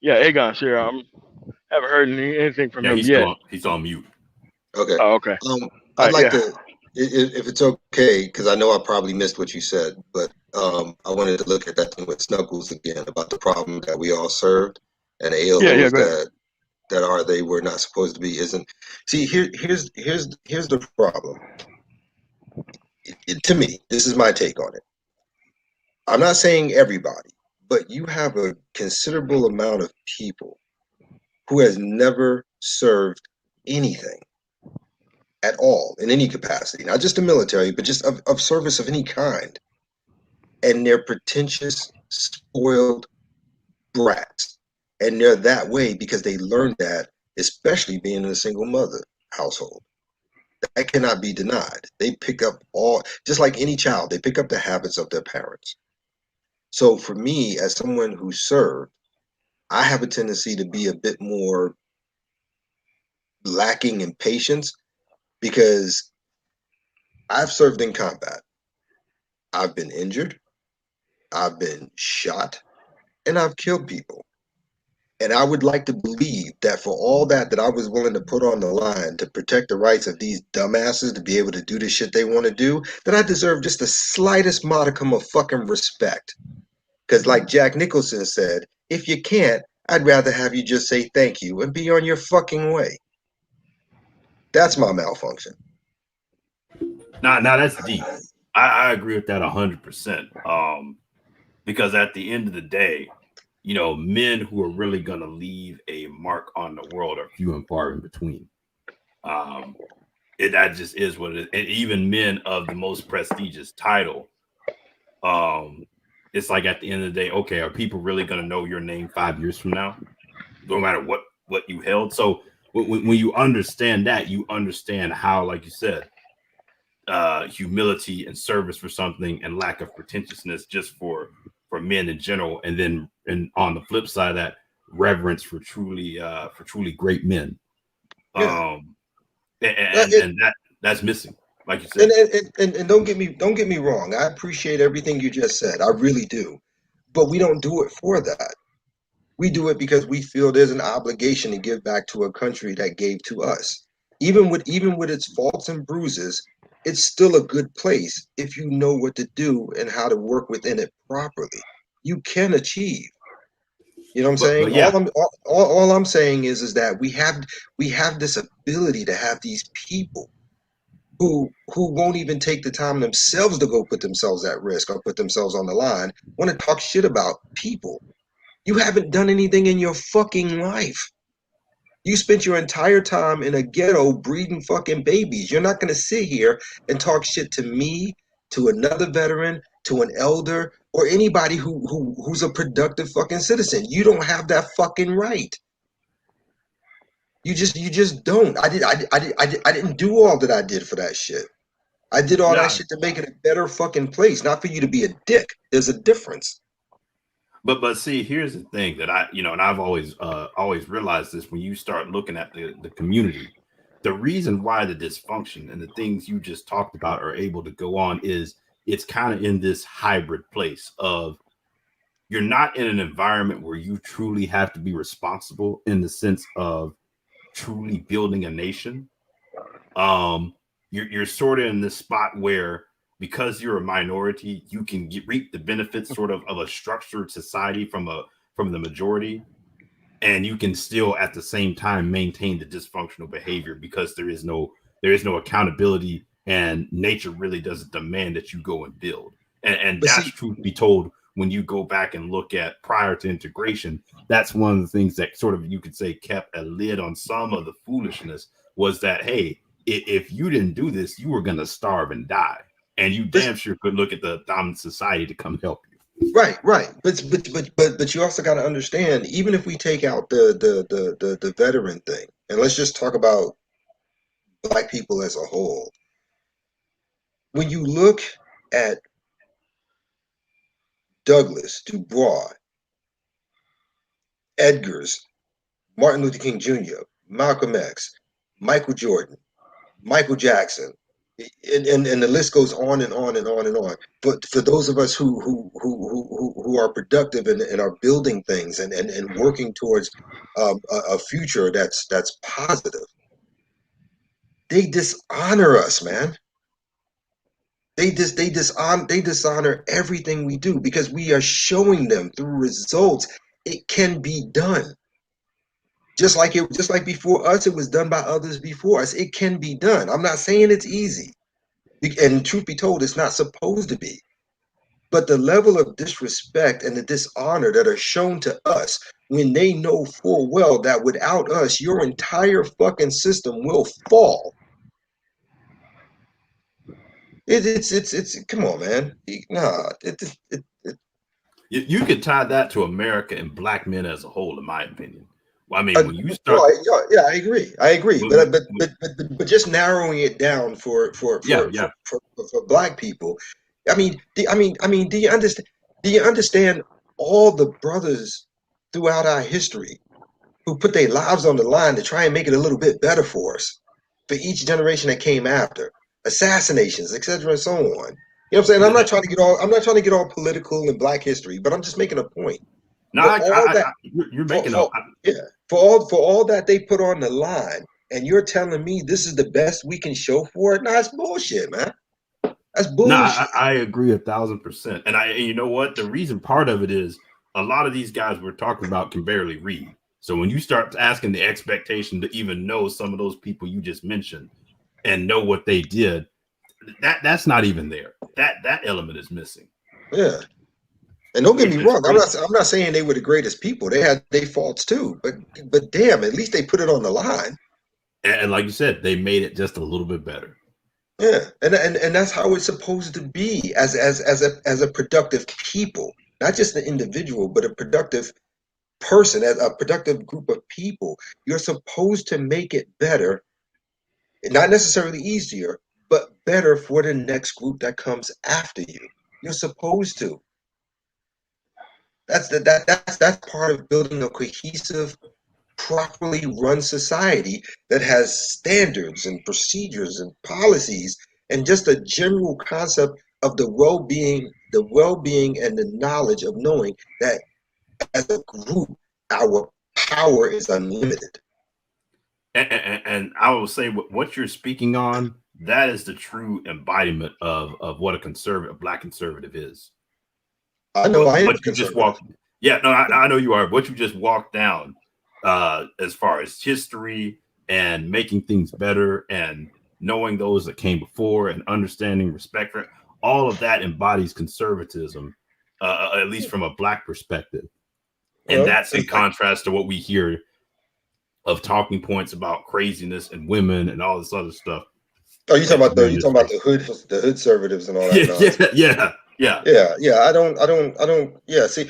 Yeah, Aegon's here. Haven't heard anything from Yeah, him yet. he's on mute. Okay. Oh, okay. All I'd right. like Yeah. to, if it's okay, because I know I probably missed what you said, but I wanted to look at that thing with Snuggles again about the problem that we all served and the Yeah. a-holes Go ahead. that are they were not supposed to be isn't. See, here's the problem. To me, this is my take on it. I'm not saying everybody, but you have a considerable amount of people who has never served anything at all in any capacity, not just the military, but just of service of any kind. And they're pretentious, spoiled brats. And they're that way because they learned that, especially being in a single mother household. That cannot be denied. They pick up all, just like any child, they pick up the habits of their parents. So for me, as someone who served, I have a tendency to be a bit more lacking in patience because I've served in combat. I've been injured, I've been shot, and I've killed people. And I would like to believe that for all that I was willing to put on the line to protect the rights of these dumbasses to be able to do the shit they want to do, that I deserve just the slightest modicum of fucking respect. Because like Jack Nicholson said, if you can't, I'd rather have you just say thank you and be on your fucking way. That's my malfunction. Now that's deep. I agree with that 100%. Because at the end of the day, men who are really going to leave a mark on the world are few and far in between. Um, that just is what it is. And even men of the most prestigious title, um, it's like at the end of the day, okay, are people really going to know your name 5 years from now, no matter what you held? So when you understand that, you understand how, like you said, humility and service for something and lack of pretentiousness just for men in general, and then and on the flip side of that, reverence for truly great men. Yeah. um Uh, and that's missing, like you And said. and don't get me wrong. I appreciate everything you just said. I really do. But we don't do it for that. We do it because we feel there's an obligation to give back to a country that gave to us. Even with its faults and bruises, it's still a good place if you know what to do and how to work within it properly. You can achieve. You know what I'm But saying? yeah, All I'm saying is that we have this ability to have these people who won't even take the time themselves to go put themselves at risk or put themselves on the line, want to talk shit about people. You haven't done anything in your fucking life. You spent your entire time in a ghetto breeding fucking babies. You're not going to sit here and talk shit to me, to another veteran, to an elder, or anybody who's a productive fucking citizen. You don't have that fucking right. You just don't. I didn't do all that I did for that shit. I did all that yeah. shit to make it a better fucking place, not for you to be a dick. There's a difference. But see, here's the thing that and I've always realized this: when you start looking at the community, the reason why the dysfunction and the things you just talked about are able to go on is it's kind of in this hybrid place of, you're not in an environment where you truly have to be responsible in the sense of truly building a nation. You're sort of in this spot where, because you're a minority, you can reap the benefits sort of a structured society from the majority, and you can still at the same time maintain the dysfunctional behavior because there is no accountability, and nature really doesn't demand that you go and build. And But that's, see, truth be told, when you go back and look at prior to integration, that's one of the things that sort of, you could say, kept a lid on some of the foolishness, was that, hey, if you didn't do this, you were going to starve and die, and you but damn sure could look at the dominant society to come help you. right. But you also got to understand. Even if we take out the veteran thing, and let's just talk about black people as a whole. When you look at Douglas, Dubois, Edgar's, Martin Luther King Jr., Malcolm X, Michael Jordan, Michael Jackson. And the list goes on and on and on and on. But for those of us who are productive and are building things and working towards a future that's positive, they dishonor us, man. They dishonor everything we do because we are showing them through results it can be done. Just like before us, it was done by others before us. It can be done. I'm not saying it's easy. And truth be told, it's not supposed to be. But the level of disrespect and the dishonor that are shown to us when they know full well that without us, your entire fucking system will fall. It's come on, man. Nah, You could tie that to America and black men as a whole, in my opinion. Well, I mean, when you start, yeah, I agree. I agree. with- But just narrowing it down yeah, yeah. for black people, do you understand? Do you understand all the brothers throughout our history who put their lives on the line to try and make it a little bit better for us, for each generation that came after, assassinations, etc., and so on. You know what I'm saying? I'm not trying to get all political in Black history, but I'm just making a point. No, For all that, you're for, making a. for yeah, for all that they put on the line, and you're telling me this is the best we can show for it? Nah, that's bullshit, man. That's No, bullshit. I agree 1,000%. And you know what? The reason part of it is a lot of these guys we're talking about can barely read. So when you start asking the expectation to even know some of those people you just mentioned and know what they did, that's not even there. That element is missing. Yeah. And don't get me Which is wrong, crazy. I'm not saying they were the greatest people. They had their faults too. But damn, at least they put it on the line. And like you said, they made it just a little bit better. Yeah. And that's how it's supposed to be as a productive people. Not just an individual, but a productive person, as a productive group of people. You're supposed to make it better, not necessarily easier, but better for the next group that comes after you. You're supposed to. That's part of building a cohesive, properly run society that has standards and procedures and policies and just a general concept of the well-being and the knowledge of knowing that as a group our power is unlimited. And I will say what you're speaking on, that is the true embodiment of what a black conservative is. I know I am a What you just conservative. walked, yeah, no, I know you are. What you just walked down, as far as history and making things better and knowing those that came before and understanding respect for all of that embodies conservatism, at least from a black perspective. And Well, that's in contrast to what we hear of talking points about craziness and women and all this other stuff. oh, During you this talking about race. the hood conservatives and all that Yeah, nonsense. yeah. Yeah. I don't. Yeah. See,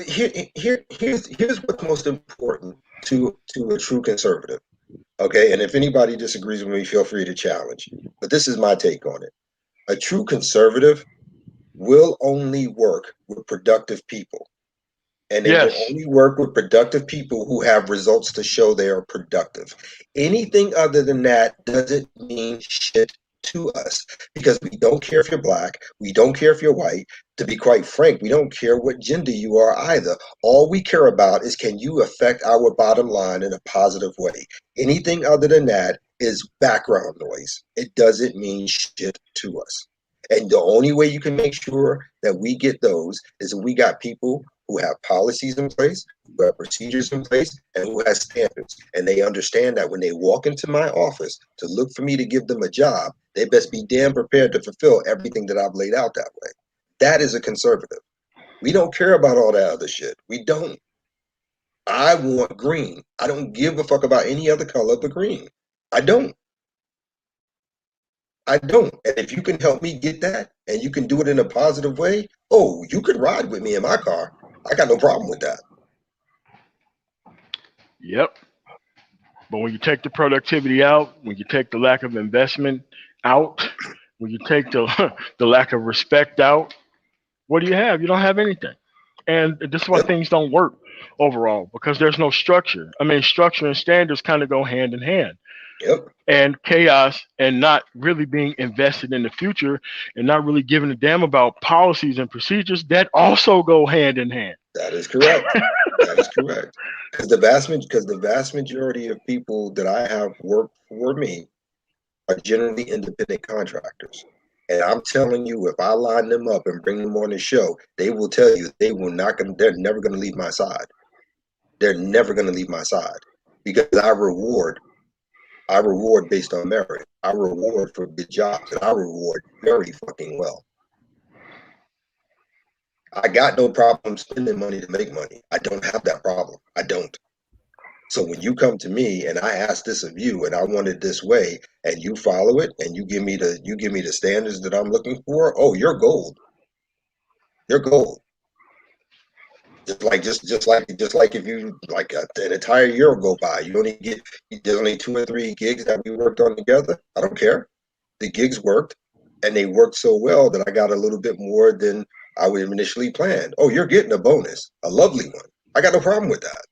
here's what's most important to a true conservative. Okay, and if anybody disagrees with me, feel free to challenge. But this is my take on it. A true conservative will only work with productive people. And they will Yes. only work with productive people who have results to show they are productive. Anything other than that doesn't mean shit to us because we don't care if you're black, we don't care if you're white. To be quite frank, we don't care what gender you are either. All we care about is can you affect our bottom line in a positive way. Anything other than that is background noise. It doesn't mean shit to us. And the only way you can make sure that we get those is if we got people who have policies in place, who have procedures in place, and who has standards. And they understand that when they walk into my office to look for me to give them a job, they best be damn prepared to fulfill everything that I've laid out that way. That is a conservative. We don't care about all that other shit. We don't. I want green. I don't give a fuck about any other color but green. I don't. I don't. And if you can help me get that and you can do it in a positive way, oh, you can ride with me in my car. I got no problem with that. Yep. But when you take the productivity out, when you take the lack of investment out, when you take the the lack of respect out, what do you have? You don't have anything. And this is why Yep. things don't work overall because there's no structure. I mean, structure and standards kind of go hand in hand. Yep. and chaos, and not really being invested in the future, and not really giving a damn about policies and procedures that also go hand in hand. That is correct. That is correct. Because the vast majority of people that I have work for me are generally independent contractors. And I'm telling you, if I line them up and bring them on the show, they will tell you they're never gonna leave my side. They're never gonna leave my side. Because I reward based on merit. I reward for good jobs, and I reward very fucking well. I got no problem spending money to make money. I don't have that problem. I don't. So when you come to me and I ask this of you and I want it this way and you follow it and you give me the standards that I'm looking for, oh, you're gold. You're gold. Just like if you like an entire year will go by, you only get there's only 2 or 3 gigs that we worked on together. I don't care. The gigs worked, and they worked so well that I got a little bit more than I would have initially planned. Oh, you're getting a bonus, a lovely one. I got no problem with that.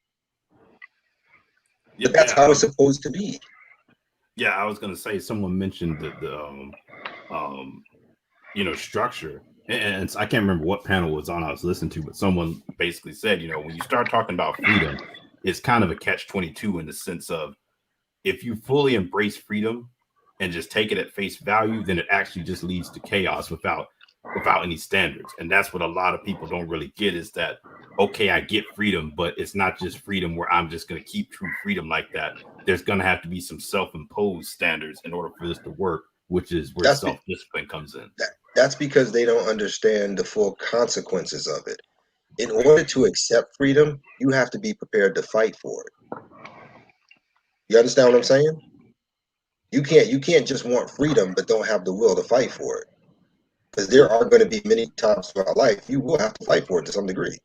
Yeah, But that's how it's supposed to be. yeah. I was gonna say someone mentioned the structure, and I can't remember what panel was on I was listening to, but someone basically said, when you start talking about freedom, it's kind of a catch-22 in the sense of if you fully embrace freedom and just take it at face value, then it actually just leads to chaos without any standards. And that's what a lot of people don't really get is that, okay, I get freedom, but it's not just freedom where I'm just going to keep true freedom like that. There's going to have to be some self-imposed standards in order for this to work, which is where self-discipline comes in. That's because they don't understand the full consequences of it. In order to accept freedom, you have to be prepared to fight for it. You understand what I'm saying? You can't just want freedom but don't have the will to fight for it. Because there are going to be many times throughout life you will have to fight for it to some degree.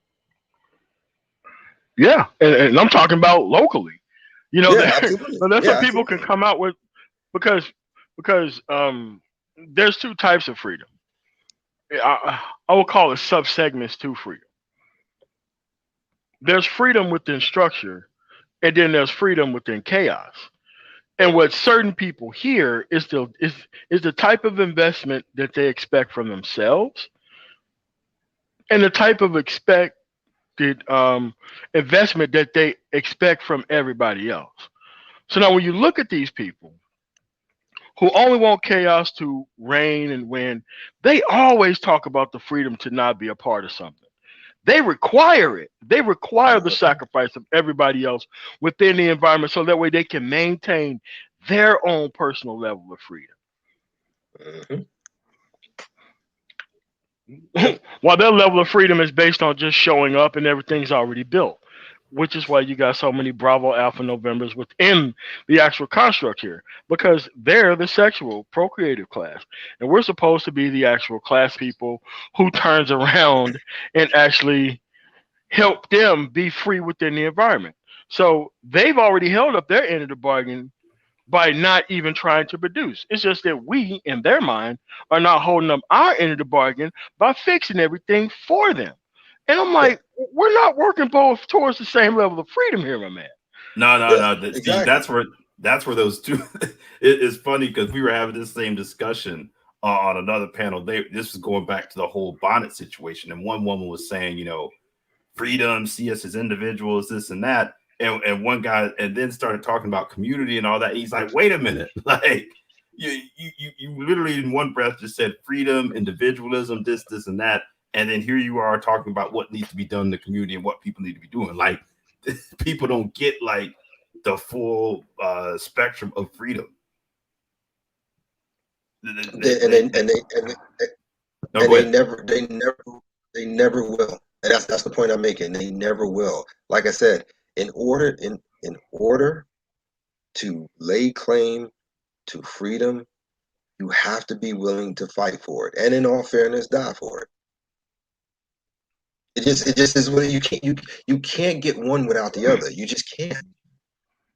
Yeah, and I'm talking about locally. Yeah, absolutely. But that's Yeah, what people absolutely. can come out with because because there's two types of freedom. I will call it subsegments to freedom. There's freedom within structure, and then there's freedom within chaos. And what certain people hear is the type of investment that they expect from themselves, and the type of expected investment that they expect from everybody else. So now, when you look at these people who only want chaos to reign and win, they always talk about the freedom to not be a part of something. They require it. They require the sacrifice of everybody else within the environment so that way they can maintain their own personal level of freedom. While their level of freedom is based on just showing up and everything's already built, which is why you got so many Bravo Alpha Novembers within the actual construct here, because they're the sexual procreative class, and we're supposed to be the actual class people who turns around and actually help them be free within the environment. So they've already held up their end of the bargain by not even trying to produce. It's just that we, in their mind, are not holding up our end of the bargain by fixing everything for them. And I'm like, we're not working both towards the same level of freedom here, my man. No. Exactly. See, that's where those two. It's funny because we were having this same discussion on another panel. This was going back to the whole bonnet situation, and one woman was saying, freedom, see us as individuals, this and that. And one guy, and then started talking about community and all that. He's like, wait a minute, like you literally in one breath just said freedom, individualism, this and that, and then here you are talking about what needs to be done in the community and what people need to be doing. Like people don't get like the full spectrum of freedom. They never will. And that's the point I'm making. They never will. Like I said, in order to lay claim to freedom, you have to be willing to fight for it, and in all fairness, die for it. It just is what you can't get one without the other. You just can't.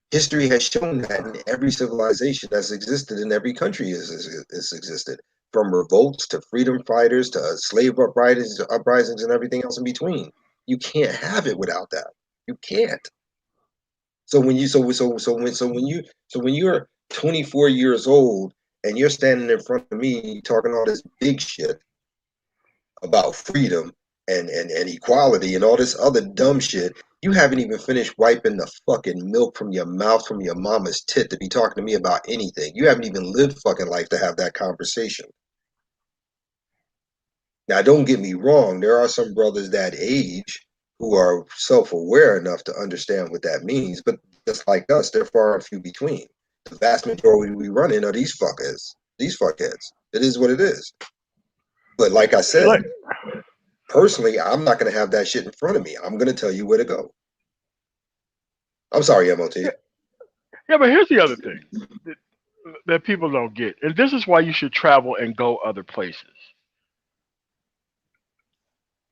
History has shown that in every civilization that's existed in every country has existed, from revolts to freedom fighters to slave uprisings and everything else in between. You can't have it without that. You can't. So when you're 24 years old, and you're standing in front of me talking all this big shit about freedom and equality and all this other dumb shit. You haven't even finished wiping the fucking milk from your mouth from your mama's tit to be talking to me about anything. You haven't even lived fucking life to have that conversation. Now, don't get me wrong. There are some brothers that age who are self-aware enough to understand what that means, but just like us, they're far and few between. The vast majority we run in are these fuckheads. These fuckheads. It is what it is. But like I said, Like, personally, I'm not going to have that shit in front of me. I'm going to tell you where to go. I'm sorry, MOT. yeah, but here's the other thing that people don't get, and this is why you should travel and go other places.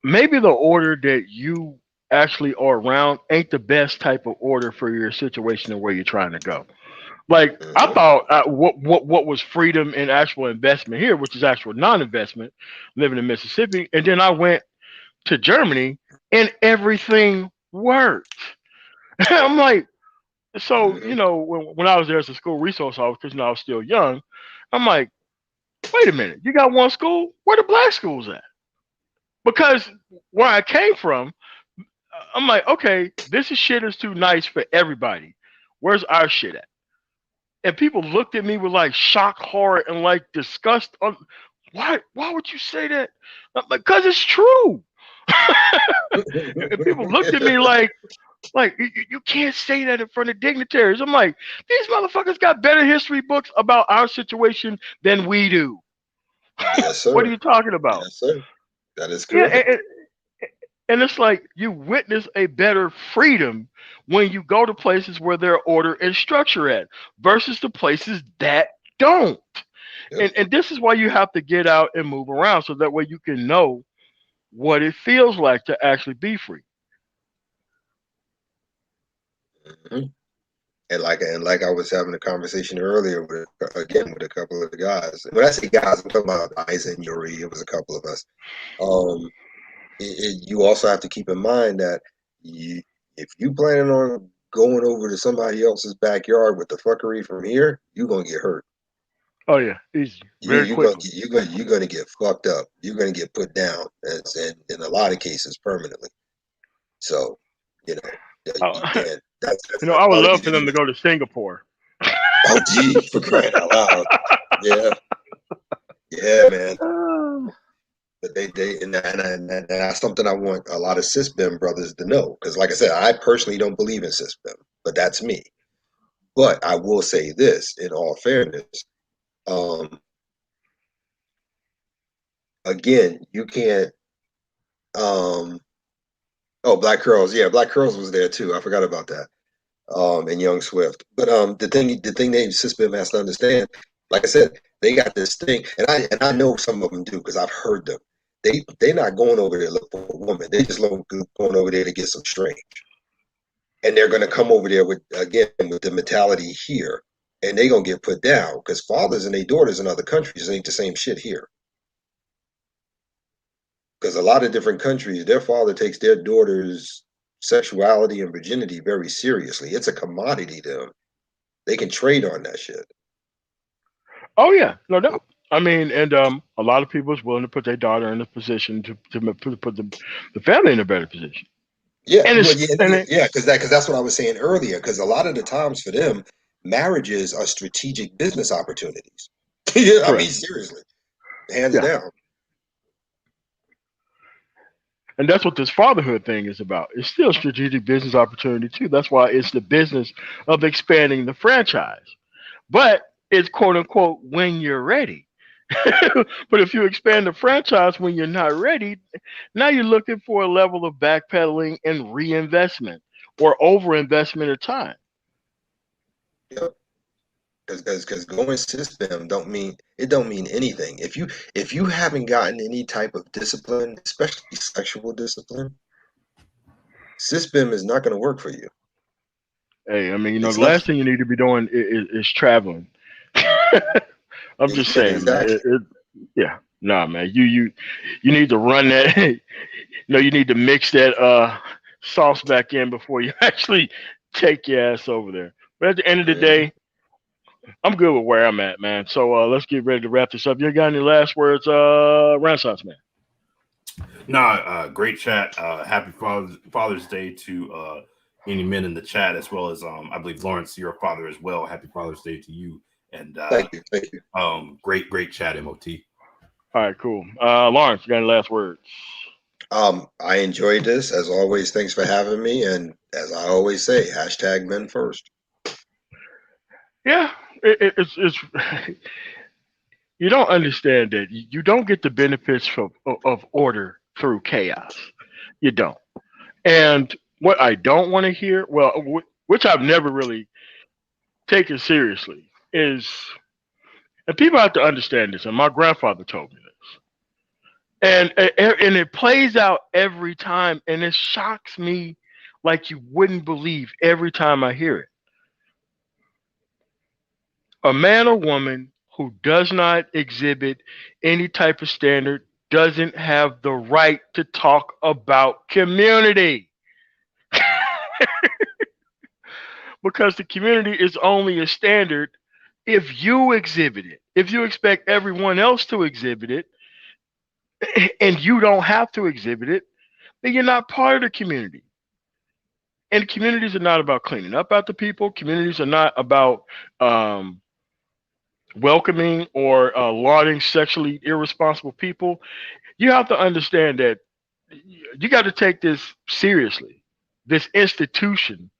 Maybe the order that you actually are around ain't the best type of order for your situation and where you're trying to go. Like I Mm-hmm. thought, what was freedom and actual investment here, which is actual non-investment, living in Mississippi, and then I went to Germany and everything worked. I'm like, so Mm-hmm. when I was there as a school resource officer, because I was still young, I'm like, wait a minute, you got one school? Where the black schools at? Because where I came from, I'm like, okay, this is shit is too nice for everybody. Where's our shit at? And people looked at me with like shock, horror, and like disgust. Why? Why would you say that? I'm like, because it's true. And people looked at me like you can't say that in front of dignitaries. I'm like, these motherfuckers got better history books about our situation than we do. Yes, What are sir. you talking about? Yes, sir. That is Yeah, correct. and it's like you witness a better freedom when you go to places where there are order and structure at versus the places that don't. Yep. And this is why you have to get out and move around so that way you can know what it feels like to actually be free. Mm-hmm. And like I was having a conversation earlier with again with a couple of the guys. When I say guys, I'm talking about Isa and Yuri. It was a couple of us. Um, you also have to keep in mind that if you planning on going over to somebody else's backyard with the fuckery from here, you're gonna get hurt. Oh yeah, easy, You very you're gonna quickly. get you're gonna get fucked up. You're gonna get put down, and in a lot of cases permanently. So, you know, Uh, again, that's I would another love thing for that them to go to Singapore. oh gee, for crying out loud. Yeah, yeah, man. Um, But and that's something I want a lot of cisbem brothers to know. Because like I said, I personally don't believe in cisbem, but that's me. But I will say this, in all fairness, um, again, you can't. Oh, Black Curls, yeah, Black Curls was there too. I forgot about that. And Young Swift. But the thing they cisbem has to understand, like I said, they got this thing, and I know some of them do because I've heard them. They're not going over there to look for a woman. They just going over there to get some strange, and they're gonna come over there with again with the mentality here, and they're gonna get put down because fathers and their daughters in other countries ain't the same shit here. Because a lot of different countries, their father takes their daughter's sexuality and virginity very seriously. It's a commodity to them. They can trade on that shit. oh yeah, no doubt. I mean, and a lot of people is willing to put their daughter in a position to put the family in a better position. Yeah, And well, it's yeah, and it, yeah, because that's what I was saying earlier. Because a lot of the times for them, marriages are strategic business opportunities. Yeah, I mean, correct. seriously, hands Yeah. down. And that's what this fatherhood thing is about. It's still a strategic business opportunity too. That's why it's the business of expanding the franchise. But it's quote unquote when you're ready. But if you expand the franchise when you're not ready, now you're looking for a level of backpedaling and reinvestment or overinvestment of time. Yep. Because going system don't mean anything. If you haven't gotten any type of discipline, especially sexual discipline, system is not going to work for you. Hey, I mean, It's the not. last thing you need to be doing is traveling. I'm just saying, man. Exactly. Yeah, nah, man. You need to run that. You need to mix that sauce back in before you actually take your ass over there. But at the end of the Hmm. day, I'm good with where I'm at, man. So let's get ready to wrap this up. You got any last words, Renaissance man? No, great chat. Happy Father's Day to any men in the chat, as well as I believe Lawrence, your father as well. Happy Father's Day to you. And thank you. Great chat, MOT. All right, cool. Lawrence, you got any last words? I enjoyed this as always. Thanks for having me, and as I always say, hashtag men first. Yeah, it's you don't understand that you don't get the benefits of order through chaos. You don't. And what I don't want to hear, well, which I've never really taken seriously, is, and people have to understand this, and my grandfather told me this, and it plays out every time, and it shocks me like you wouldn't believe every time I hear it. A man or woman who does not exhibit any type of standard doesn't have the right to talk about community. Because the community is only a standard if you exhibit it. If you expect everyone else to exhibit it and you don't have to exhibit it, then you're not part of the community. And communities are not about cleaning up after people. Communities are not about um, welcoming or lauding sexually irresponsible people. You have to understand that you got to take this seriously. This institution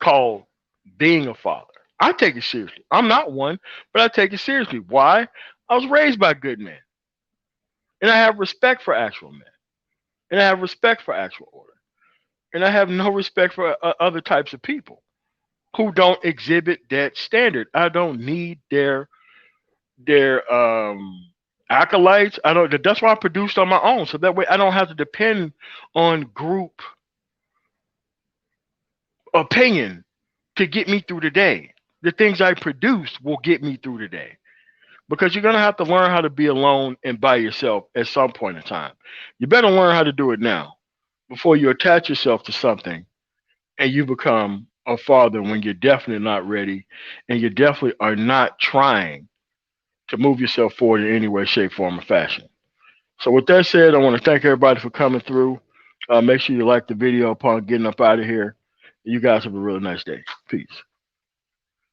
called being a father. I take it seriously. I'm not one, but I take it seriously. Why? I was raised by good men, and I have respect for actual men, and I have respect for actual order, and I have no respect for other types of people who don't exhibit that standard. I don't need their acolytes. I don't. That's why I produced on my own, so that way I don't have to depend on group opinion to get me through the day. The things I produce will get me through the day. Because you're gonna have to learn how to be alone and by yourself at some point in time. You better learn how to do it now before you attach yourself to something and you become a father when you're definitely not ready and you definitely are not trying to move yourself forward in any way, shape, form, or fashion. So with that said, I want to thank everybody for coming through. Make sure you like the video upon getting up out of here. You guys have a really nice day. Peace.